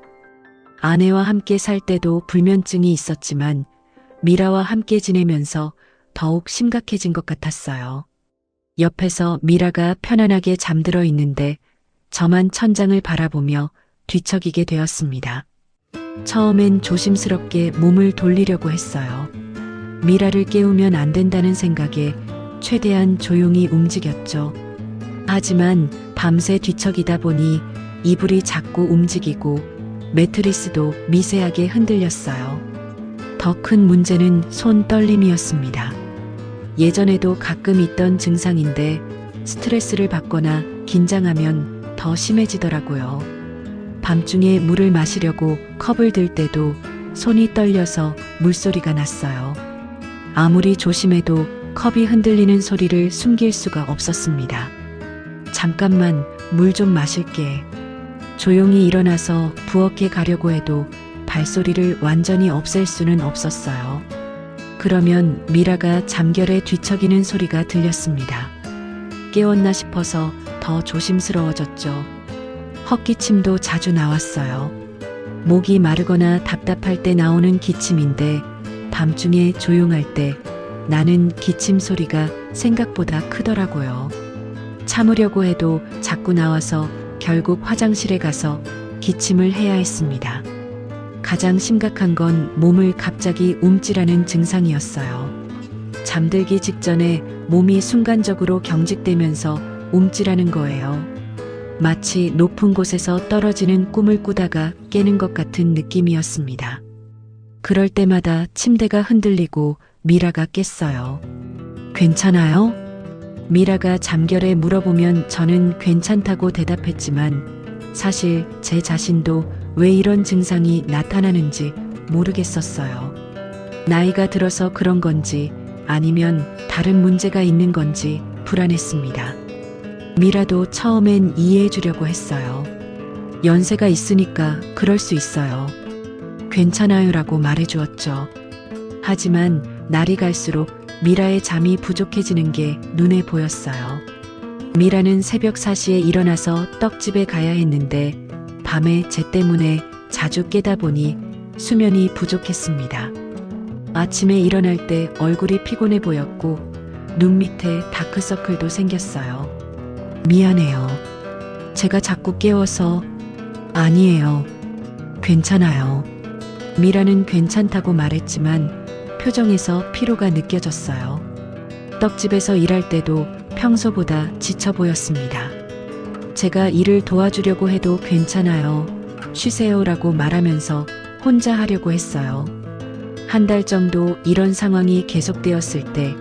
아내와 함께 살 때도 불면증이 있었지만 미라와 함께 지내면서 더욱 심각해진 것 같았어요. 옆에서 미라가 편안하게 잠들어 있는데 저만 천장을 바라보며 뒤척이게 되었습니다. 처음엔 조심스럽게 몸을 돌리려고 했어요. 미라를 깨우면 안 된다는 생각에 최대한 조용히 움직였죠. 하지만 밤새 뒤척이다 보니 이불이 자꾸 움직이고 매트리스도 미세하게 흔들렸어요. 더 큰 문제는 손 떨림이었습니다. 예전에도 가끔 있던 증상인데 스트레스를 받거나 긴장하면 더 심해지더라고요. 밤중에 물을 마시려고 컵을 들 때도 손이 떨려서 물소리가 났어요. 아무리 조심해도 컵이 흔들리는 소리를 숨길 수가 없었습니다. 잠깐만 물 좀 마실게. 조용히 일어나서 부엌에 가려고 해도 발소리를 완전히 없앨 수는 없었어요. 그러면 미라가 잠결에 뒤척이는 소리가 들렸습니다. 깨웠나 싶어서 더 조심스러워졌죠. 헛기침도 자주 나왔어요. 목이 마르거나 답답할 때 나오는 기침인데 밤중에 조용할 때 나는 기침 소리가 생각보다 크더라고요. 참으려고 해도 자꾸 나와서 결국 화장실에 가서 기침을 해야 했습니다. 가장 심각한 건 몸을 갑자기 움찔하는 증상이었어요. 잠들기 직전에 몸이 순간적으로 경직되면서 움찔하는 거예요. 마치 높은 곳에서 떨어지는 꿈을 꾸다가 깨는 것 같은 느낌이었습니다. 그럴 때마다 침대가 흔들리고 미라가 깼어요. 괜찮아요? 미라가 잠결에 물어보면 저는 괜찮다고 대답했지만 사실 제 자신도 왜 이런 증상이 나타나는지 모르겠었어요. 나이가 들어서 그런 건지 아니면 다른 문제가 있는 건지 불안했습니다. 미라도 처음엔 이해해 주려고 했어요. 연세가 있으니까 그럴 수 있어요. 괜찮아요라고 말해 주었죠. 하지만 날이 갈수록 미라의 잠이 부족해지는 게 눈에 보였어요. 미라는 새벽 4시에 일어나서 떡집에 가야 했는데 밤에 제 때문에 자주 깨다 보니 수면이 부족했습니다. 아침에 일어날 때 얼굴이 피곤해 보였고 눈 밑에 다크서클도 생겼어요. 미안해요. 제가 자꾸 깨워서. 아니에요. 괜찮아요. 미라는 괜찮다고 말했지만 표정에서 피로가 느껴졌어요. 떡집에서 일할 때도 평소보다 지쳐 보였습니다. 제가 일을 도와주려고 해도 괜찮아요. 쉬세요라고 말하면서 혼자 하려고 했어요. 한 달 정도 이런 상황이 계속되었을 때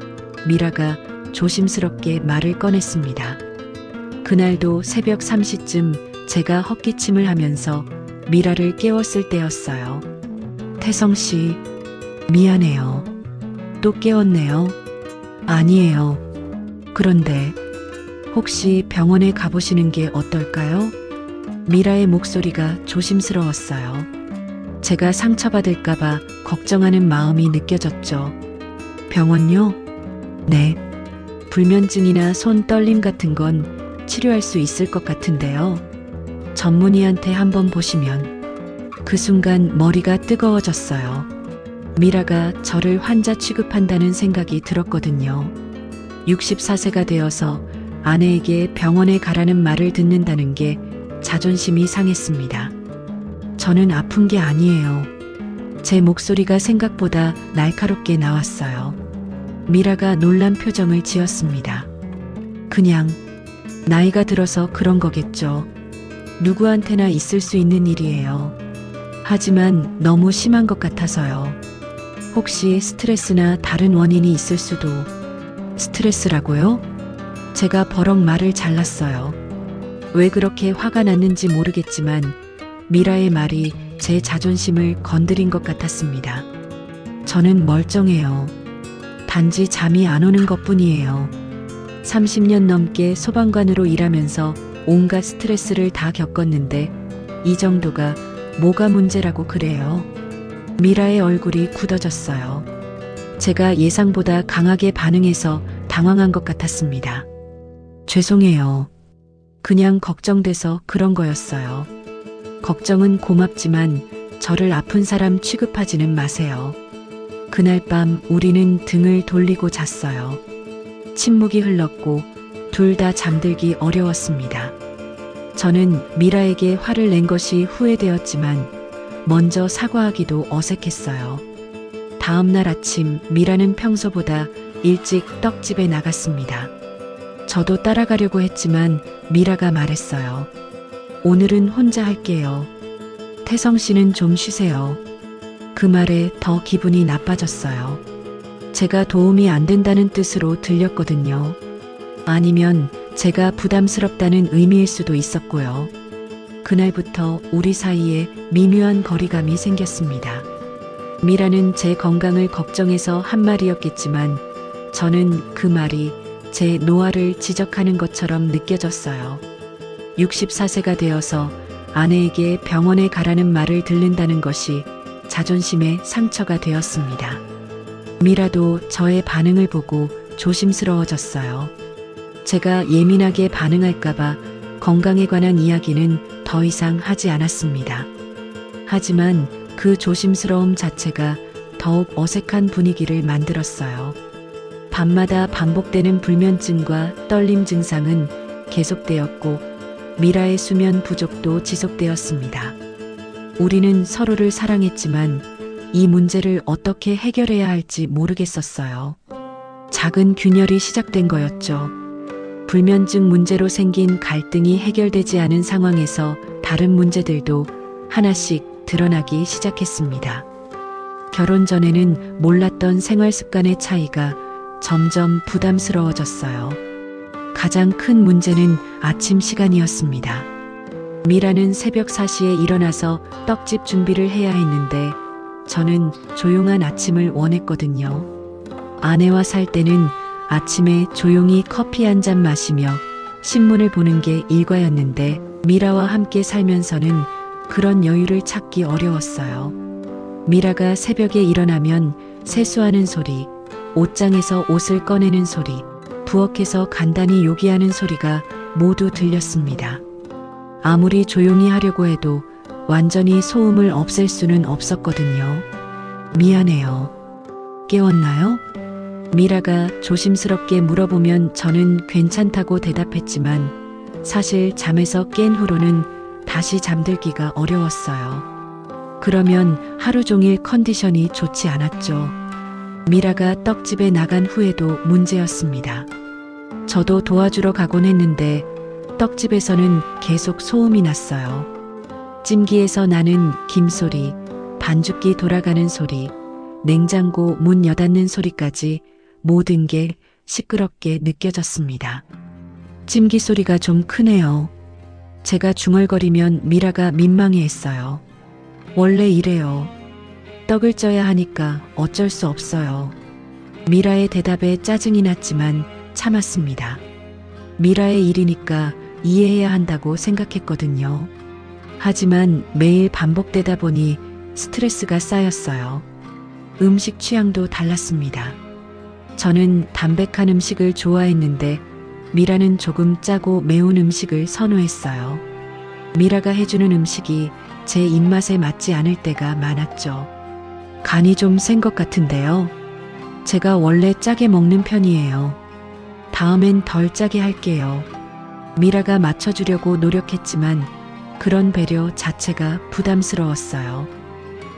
미라가 조심스럽게 말을 꺼냈습니다. 그날도 새벽 3시쯤 제가 헛기침을 하면서 미라를 깨웠을 때였어요. 태성 씨, 미안해요. 또 깨웠네요. 아니에요. 그런데 혹시 병원에 가보시는 게 어떨까요? 미라의 목소리가 조심스러웠어요. 제가 상처받을까봐 걱정하는 마음이 느껴졌죠. 병원요? 네. 불면증이나 손 떨림 같은 건 치료할 수 있을 것 같은데요. 전문의한테 한번 보시면. 그 순간 머리가 뜨거워졌어요. 미라가 저를 환자 취급한다는 생각이 들었거든요. 64세가 되어서 아내에게 병원에 가라는 말을 듣는다는 게 자존심이 상했습니다. 저는 아픈 게 아니에요. 제 목소리가 생각보다 날카롭게 나왔어요. 미라가 놀란 표정을 지었습니다. 그냥 나이가 들어서 그런 거겠죠. 누구한테나 있을 수 있는 일이에요. 하지만 너무 심한 것 같아서요. 혹시 스트레스나 다른 원인이 있을 수도. 스트레스라고요? 제가 버럭 말을 잘랐어요. 왜 그렇게 화가 났는지 모르겠지만 미라의 말이 제 자존심을 건드린 것 같았습니다. 저는 멀쩡해요. 단지 잠이 안 오는 것뿐이에요. 30년 넘게 소방관으로 일하면서 온갖 스트레스를 다 겪었는데 이 정도가 뭐가 문제라고 그래요? 미라의 얼굴이 굳어졌어요. 제가 예상보다 강하게 반응해서 당황한 것 같았습니다. 죄송해요. 그냥 걱정돼서 그런 거였어요. 걱정은 고맙지만 저를 아픈 사람 취급하지는 마세요. 그날 밤 우리는 등을 돌리고 잤어요. 침묵이 흘렀고 둘 다 잠들기 어려웠습니다. 저는 미라에게 화를 낸 것이 후회되었지만 먼저 사과하기도 어색했어요. 다음 날 아침 미라는 평소보다 일찍 떡집에 나갔습니다. 저도 따라가려고 했지만 미라가 말했어요. 오늘은 혼자 할게요. 태성 씨는 좀 쉬세요. 그 말에 더 기분이 나빠졌어요. 제가 도움이 안 된다는 뜻으로 들렸거든요. 아니면 제가 부담스럽다는 의미일 수도 있었고요. 그날부터 우리 사이에 미묘한 거리감이 생겼습니다. 미라는 제 건강을 걱정해서 한 말이었겠지만 저는 그 말이 제 노화를 지적하는 것처럼 느껴졌어요. 64세가 되어서 아내에게 병원에 가라는 말을 듣는다는 것이 자존심의 상처가 되었습니다. 미라도 저의 반응을 보고 조심스러워졌어요. 제가 예민하게 반응할까봐 건강에 관한 이야기는 더 이상 하지 않았습니다. 하지만 그 조심스러움 자체가 더욱 어색한 분위기를 만들었어요. 밤마다 반복되는 불면증과 떨림 증상은 계속되었고 미라의 수면 부족도 지속되었습니다. 우리는 서로를 사랑했지만 이 문제를 어떻게 해결해야 할지 모르겠었어요. 작은 균열이 시작된 거였죠. 불면증 문제로 생긴 갈등이 해결되지 않은 상황에서 다른 문제들도 하나씩 드러나기 시작했습니다. 결혼 전에는 몰랐던 생활 습관의 차이가 점점 부담스러워졌어요. 가장 큰 문제는 아침 시간이었습니다. 미라는 새벽 4시에 일어나서 떡집 준비를 해야 했는데 저는 조용한 아침을 원했거든요. 아내와 살 때는 아침에 조용히 커피 한 잔 마시며 신문을 보는 게 일과였는데 미라와 함께 살면서는 그런 여유를 찾기 어려웠어요. 미라가 새벽에 일어나면 세수하는 소리, 옷장에서 옷을 꺼내는 소리, 부엌에서 간단히 요기하는 소리가 모두 들렸습니다. 아무리 조용히 하려고 해도 완전히 소음을 없앨 수는 없었거든요. 미안해요. 깨웠나요? 미라가 조심스럽게 물어보면 저는 괜찮다고 대답했지만 사실 잠에서 깬 후로는 다시 잠들기가 어려웠어요. 그러면 하루 종일 컨디션이 좋지 않았죠. 미라가 떡집에 나간 후에도 문제였습니다. 저도 도와주러 가곤 했는데 떡집에서는 계속 소음이 났어요. 찜기에서 나는 김소리, 반죽기 돌아가는 소리, 냉장고 문 여닫는 소리까지 모든 게 시끄럽게 느껴졌습니다. 찜기 소리가 좀 크네요. 제가 중얼거리면 미라가 민망해했어요. 원래 이래요. 떡을 쪄야 하니까 어쩔 수 없어요. 미라의 대답에 짜증이 났지만 참았습니다. 미라의 일이니까 이해해야 한다고 생각했거든요. 하지만 매일 반복되다 보니 스트레스가 쌓였어요. 음식 취향도 달랐습니다. 저는 담백한 음식을 좋아했는데 미라는 조금 짜고 매운 음식을 선호했어요. 미라가 해주는 음식이 제 입맛에 맞지 않을 때가 많았죠. 간이 좀 센 것 같은데요. 제가 원래 짜게 먹는 편이에요. 다음엔 덜 짜게 할게요. 미라가 맞춰주려고 노력했지만 그런 배려 자체가 부담스러웠어요.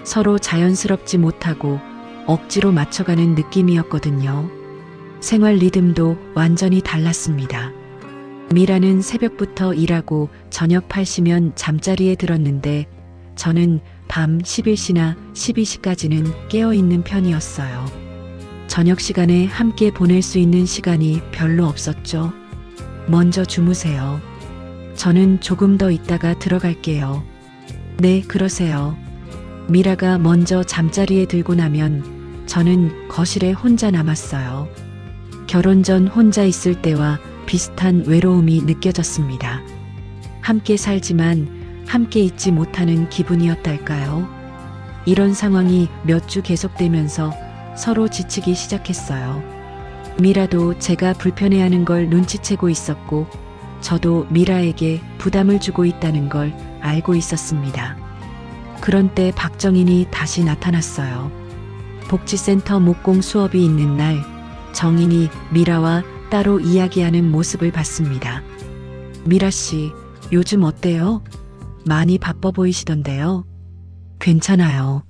서로 자연스럽지 못하고 억지로 맞춰가는 느낌이었거든요. 생활 리듬도 완전히 달랐습니다. 미라는 새벽부터 일하고 저녁 8시면 잠자리에 들었는데 저는 밤 11시나 12시까지는 깨어있는 편이었어요. 저녁 시간에 함께 보낼 수 있는 시간이 별로 없었죠. 먼저 주무세요. 저는 조금 더 있다가 들어갈게요. 네, 그러세요. 미라가 먼저 잠자리에 들고 나면 저는 거실에 혼자 남았어요. 결혼 전 혼자 있을 때와 비슷한 외로움이 느껴졌습니다. 함께 살지만 함께 있지 못하는 기분이었달까요? 이런 상황이 몇 주 계속되면서 서로 지치기 시작했어요. 미라도 제가 불편해하는 걸 눈치채고 있었고 저도 미라에게 부담을 주고 있다는 걸 알고 있었습니다. 그런 때 박정인이 다시 나타났어요. 복지센터 목공 수업이 있는 날 정인이 미라와 따로 이야기하는 모습을 봤습니다. 미라 씨, 요즘 어때요? 많이 바빠 보이시던데요. 괜찮아요.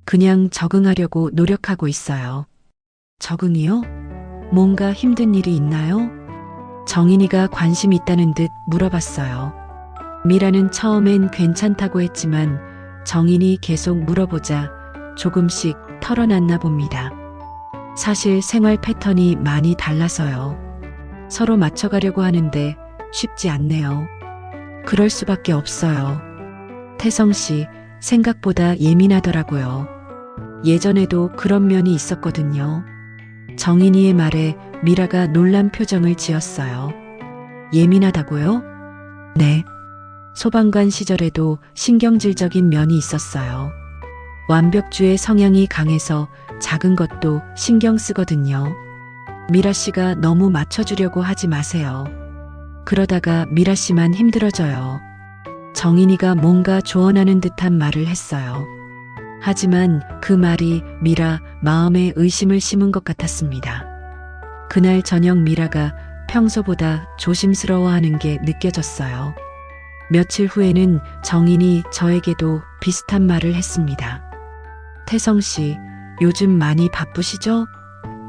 그냥 적응하려고 노력하고 있어요. 적응이요? 뭔가 힘든 일이 있나요? 정인이가 관심 있다는 듯 물어봤어요. 미라는 처음엔 괜찮다고 했지만 정인이 계속 물어보자 조금씩 털어놨나 봅니다. 사실 생활 패턴이 많이 달라서요. 서로 맞춰가려고 하는데 쉽지 않네요. 그럴 수밖에 없어요. 태성 씨, 생각보다 예민하더라고요. 예전에도 그런 면이 있었거든요. 정인이의 말에 미라가 놀란 표정을 지었어요. 예민하다고요? 네. 소방관 시절에도 신경질적인 면이 있었어요. 완벽주의 성향이 강해서 작은 것도 신경 쓰거든요. 미라 씨가 너무 맞춰주려고 하지 마세요. 그러다가 미라 씨만 힘들어져요. 정인이가 뭔가 조언하는 듯한 말을 했어요. 하지만 그 말이 미라 마음에 의심을 심은 것 같았습니다. 그날 저녁 미라가 평소보다 조심스러워하는 게 느껴졌어요. 며칠 후에는 정인이 저에게도 비슷한 말을 했습니다. 태성 씨, 요즘 많이 바쁘시죠?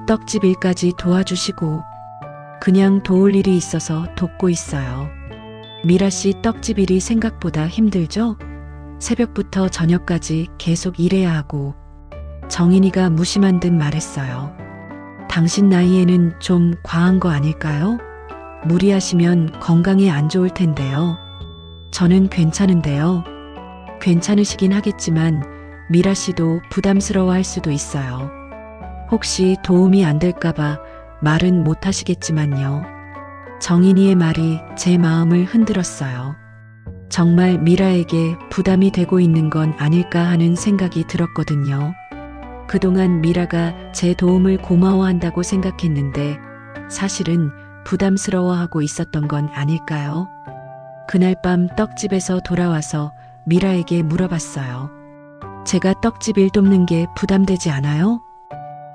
떡집 일까지 도와주시고. 그냥 도울 일이 있어서 돕고 있어요. 미라 씨 떡집 일이 생각보다 힘들죠? 새벽부터 저녁까지 계속 일해야 하고. 정인이가 무심한 듯 말했어요. 당신 나이에는 좀 과한 거 아닐까요? 무리하시면 건강에 안 좋을 텐데요. 저는 괜찮은데요. 괜찮으시긴 하겠지만 미라 씨도 부담스러워할 수도 있어요. 혹시 도움이 안 될까봐 말은 못 하시겠지만요. 정인이의 말이 제 마음을 흔들었어요. 정말 미라에게 부담이 되고 있는 건 아닐까 하는 생각이 들었거든요. 그동안 미라가 제 도움을 고마워한다고 생각했는데 사실은 부담스러워하고 있었던 건 아닐까요? 그날 밤 떡집에서 돌아와서 미라에게 물어봤어요. 제가 떡집 일 돕는 게 부담되지 않아요?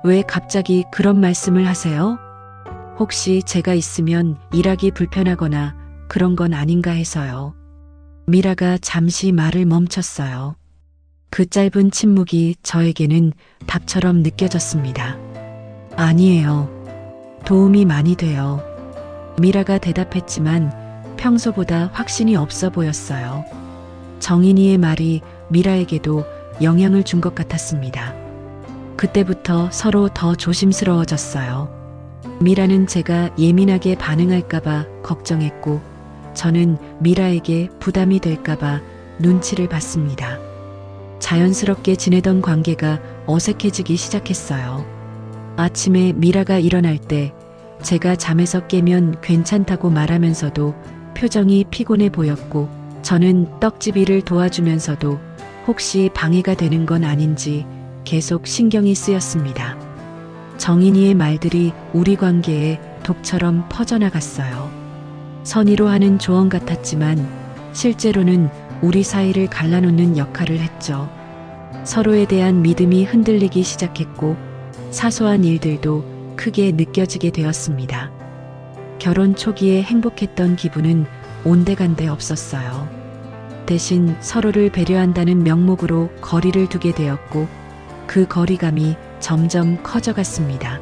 왜 갑자기 그런 말씀을 하세요? 혹시 제가 있으면 일하기 불편하거나 그런 건 아닌가 해서요. 미라가 잠시 말을 멈췄어요. 그 짧은 침묵이 저에게는 답처럼 느껴졌습니다. 아니에요. 도움이 많이 돼요. 미라가 대답했지만 평소보다 확신이 없어 보였어요. 정인이의 말이 미라에게도 영향을 준 것 같았습니다. 그때부터 서로 더 조심스러워졌어요. 미라는 제가 예민하게 반응할까봐 걱정했고, 저는 미라에게 부담이 될까봐 눈치를 봤습니다. 자연스럽게 지내던 관계가 어색해지기 시작했어요. 아침에 미라가 일어날 때 제가 잠에서 깨면 괜찮다고 말하면서도 표정이 피곤해 보였고, 저는 떡집 일을 도와주면서도 혹시 방해가 되는 건 아닌지 계속 신경이 쓰였습니다. 정인이의 말들이 우리 관계에 독처럼 퍼져나갔어요. 선의로 하는 조언 같았지만 실제로는 우리 사이를 갈라놓는 역할을 했죠. 서로에 대한 믿음이 흔들리기 시작했고 사소한 일들도 크게 느껴지게 되었습니다. 결혼 초기에 행복했던 기분은 온데간데 없었어요. 대신 서로를 배려한다는 명목으로 거리를 두게 되었고 그 거리감이 점점 커져갔습니다.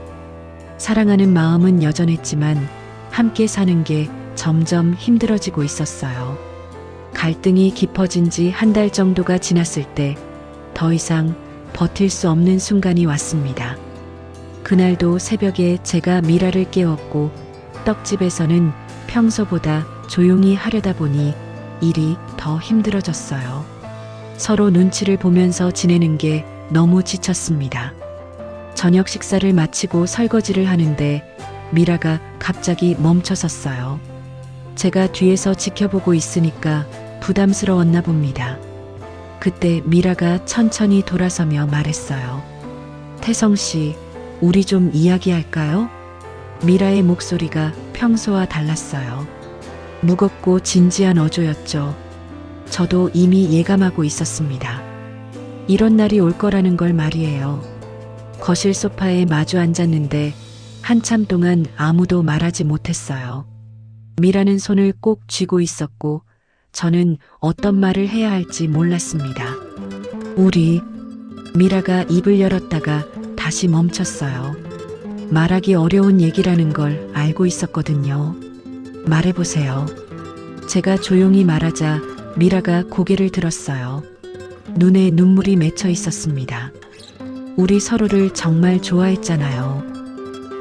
사랑하는 마음은 여전했지만 함께 사는 게 점점 힘들어지고 있었어요. 갈등이 깊어진 지 한 달 정도가 지났을 때 더 이상 버틸 수 없는 순간이 왔습니다. 그날도 새벽에 제가 미라를 깨웠고 떡집에서는 평소보다 조용히 하려다 보니 일이 더 힘들어졌어요. 서로 눈치를 보면서 지내는 게 너무 지쳤습니다. 저녁 식사를 마치고 설거지를 하는데 미라가 갑자기 멈춰섰어요. 제가 뒤에서 지켜보고 있으니까 부담스러웠나 봅니다. 그때 미라가 천천히 돌아서며 말했어요. 태성 씨, 우리 좀 이야기할까요? 미라의 목소리가 평소와 달랐어요. 무겁고 진지한 어조였죠. 저도 이미 예감하고 있었습니다. 이런 날이 올 거라는 걸 말이에요. 거실 소파에 마주 앉았는데 한참 동안 아무도 말하지 못했어요. 미라는 손을 꼭 쥐고 있었고 저는 어떤 말을 해야 할지 몰랐습니다. 우리, 미라가 입을 열었다가 다시 멈췄어요. 말하기 어려운 얘기라는 걸 알고 있었거든요. 말해보세요. 제가 조용히 말하자 미라가 고개를 들었어요. 눈에 눈물이 맺혀 있었습니다. 우리 서로를 정말 좋아했잖아요.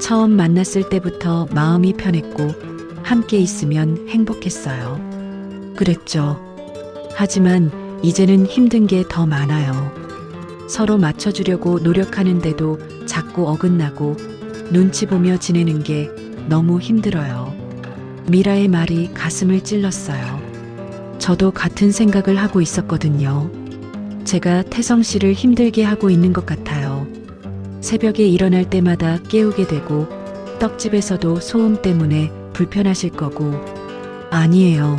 처음 만났을 때부터 마음이 편했고 함께 있으면 행복했어요. 그랬죠. 하지만 이제는 힘든 게 더 많아요. 서로 맞춰주려고 노력하는데도 자꾸 어긋나고 눈치 보며 지내는 게 너무 힘들어요. 미라의 말이 가슴을 찔렀어요. 저도 같은 생각을 하고 있었거든요. 제가 태성 씨를 힘들게 하고 있는 것 같아요. 새벽에 일어날 때마다 깨우게 되고 떡집에서도 소음 때문에 불편하실 거고. 아니에요.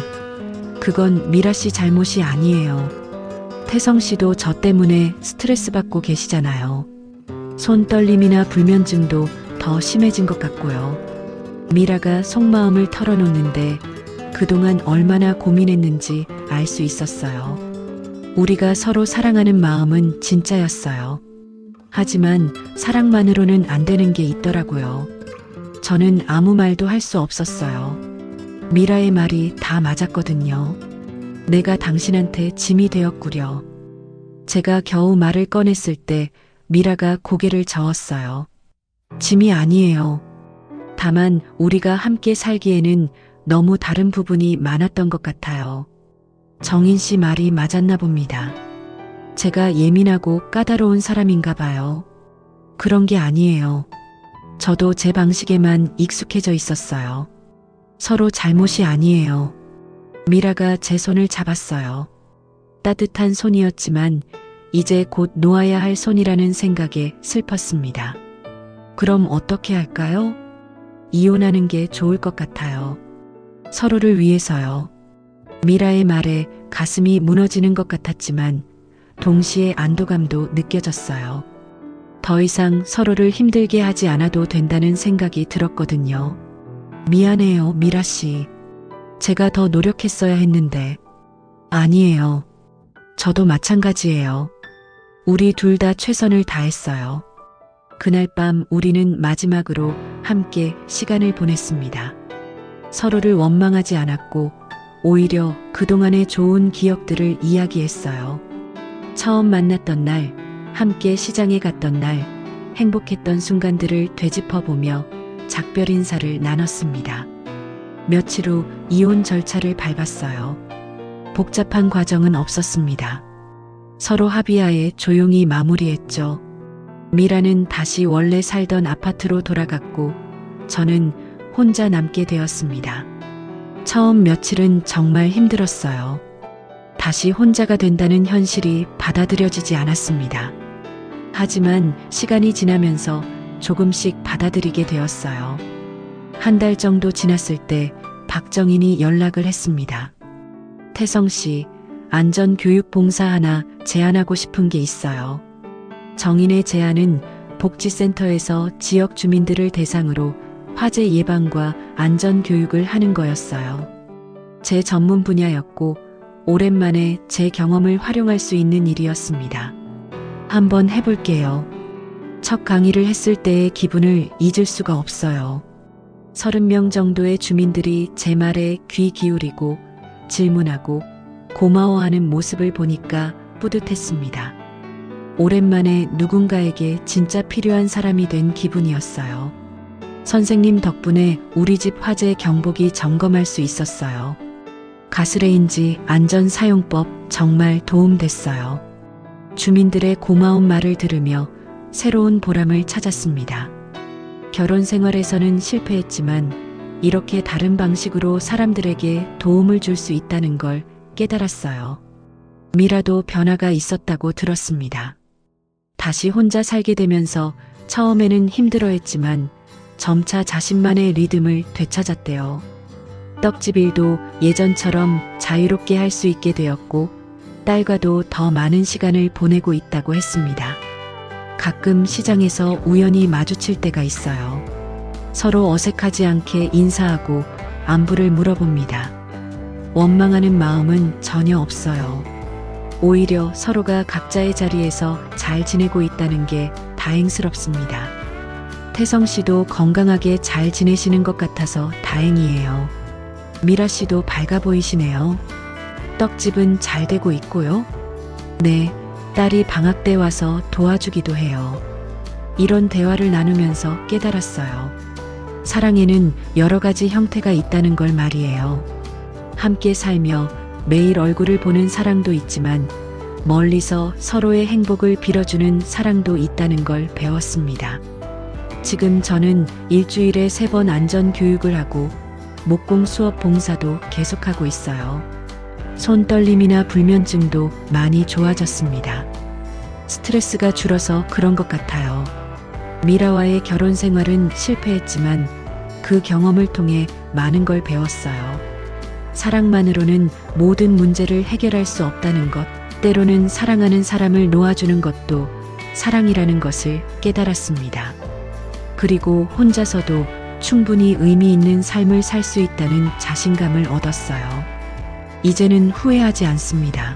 그건 미라 씨 잘못이 아니에요. 태성 씨도 저 때문에 스트레스 받고 계시잖아요. 손떨림이나 불면증도 더 심해진 것 같고요. 미라가 속마음을 털어놓는데 그동안 얼마나 고민했는지 알 수 있었어요. 우리가 서로 사랑하는 마음은 진짜였어요. 하지만 사랑만으로는 안 되는 게 있더라고요. 저는 아무 말도 할 수 없었어요. 미라의 말이 다 맞았거든요. 내가 당신한테 짐이 되었구려. 제가 겨우 말을 꺼냈을 때 미라가 고개를 저었어요. 짐이 아니에요. 다만 우리가 함께 살기에는 너무 다른 부분이 많았던 것 같아요. 정인 씨 말이 맞았나 봅니다. 제가 예민하고 까다로운 사람인가 봐요. 그런 게 아니에요. 저도 제 방식에만 익숙해져 있었어요. 서로 잘못이 아니에요. 미라가 제 손을 잡았어요. 따뜻한 손이었지만 이제 곧 놓아야 할 손이라는 생각에 슬펐습니다. 그럼 어떻게 할까요? 이혼하는 게 좋을 것 같아요. 서로를 위해서요. 미라의 말에 가슴이 무너지는 것 같았지만 동시에 안도감도 느껴졌어요. 더 이상 서로를 힘들게 하지 않아도 된다는 생각이 들었거든요. 미안해요, 미라 씨. 제가 더 노력했어야 했는데. 아니에요. 저도 마찬가지예요. 우리 둘 다 최선을 다했어요. 그날 밤 우리는 마지막으로 함께 시간을 보냈습니다. 서로를 원망하지 않았고 오히려 그동안의 좋은 기억들을 이야기했어요. 처음 만났던 날, 함께 시장에 갔던 날, 행복했던 순간들을 되짚어보며 작별 인사를 나눴습니다. 며칠 후 이혼 절차를 밟았어요. 복잡한 과정은 없었습니다. 서로 합의하에 조용히 마무리했죠. 미라는 다시 원래 살던 아파트로 돌아갔고 저는 혼자 남게 되었습니다. 처음 며칠은 정말 힘들었어요. 다시 혼자가 된다는 현실이 받아들여지지 않았습니다. 하지만 시간이 지나면서 조금씩 받아들이게 되었어요. 한 달 정도 지났을 때 박정인이 연락을 했습니다. 태성 씨, 안전교육 봉사 하나 제안하고 싶은 게 있어요. 정인의 제안은 복지센터에서 지역 주민들을 대상으로 화재 예방과 안전교육을 하는 거였어요. 제 전문 분야였고 오랜만에 제 경험을 활용할 수 있는 일이었습니다. 한번 해볼게요. 첫 강의를 했을 때의 기분을 잊을 수가 없어요. 30명 정도의 주민들이 제 말에 귀 기울이고 질문하고 고마워하는 모습을 보니까 뿌듯했습니다. 오랜만에 누군가에게 진짜 필요한 사람이 된 기분이었어요. 선생님 덕분에 우리 집 화재 경보기 점검할 수 있었어요. 가스레인지 안전사용법 정말 도움됐어요. 주민들의 고마운 말을 들으며 새로운 보람을 찾았습니다. 결혼 생활에서는 실패했지만 이렇게 다른 방식으로 사람들에게 도움을 줄 수 있다는 걸 깨달았어요. 미라도 변화가 있었다고 들었습니다. 다시 혼자 살게 되면서 처음에는 힘들어했지만 점차 자신만의 리듬을 되찾았대요. 떡집 일도 예전처럼 자유롭게 할 수 있게 되었고 딸과도 더 많은 시간을 보내고 있다고 했습니다. 가끔 시장에서 우연히 마주칠 때가 있어요. 서로 어색하지 않게 인사하고 안부를 물어봅니다. 원망하는 마음은 전혀 없어요. 오히려 서로가 각자의 자리에서 잘 지내고 있다는 게 다행스럽습니다. 태성 씨도 건강하게 잘 지내시는 것 같아서 다행이에요. 미라 씨도 밝아 보이시네요. 떡집은 잘 되고 있고요. 네, 딸이 방학 때 와서 도와주기도 해요. 이런 대화를 나누면서 깨달았어요. 사랑에는 여러 가지 형태가 있다는 걸 말이에요. 함께 살며 매일 얼굴을 보는 사랑도 있지만 멀리서 서로의 행복을 빌어주는 사랑도 있다는 걸 배웠습니다. 지금 저는 일주일에 3번 안전교육을 하고 목공 수업 봉사도 계속하고 있어요. 손떨림이나 불면증도 많이 좋아졌습니다. 스트레스가 줄어서 그런 것 같아요. 미라와의 결혼 생활은 실패했지만 그 경험을 통해 많은 걸 배웠어요. 사랑만으로는 모든 문제를 해결할 수 없다는 것, 때로는 사랑하는 사람을 놓아주는 것도 사랑이라는 것을 깨달았습니다. 그리고 혼자서도 충분히 의미 있는 삶을 살 수 있다는 자신감을 얻었어요. 이제는 후회하지 않습니다.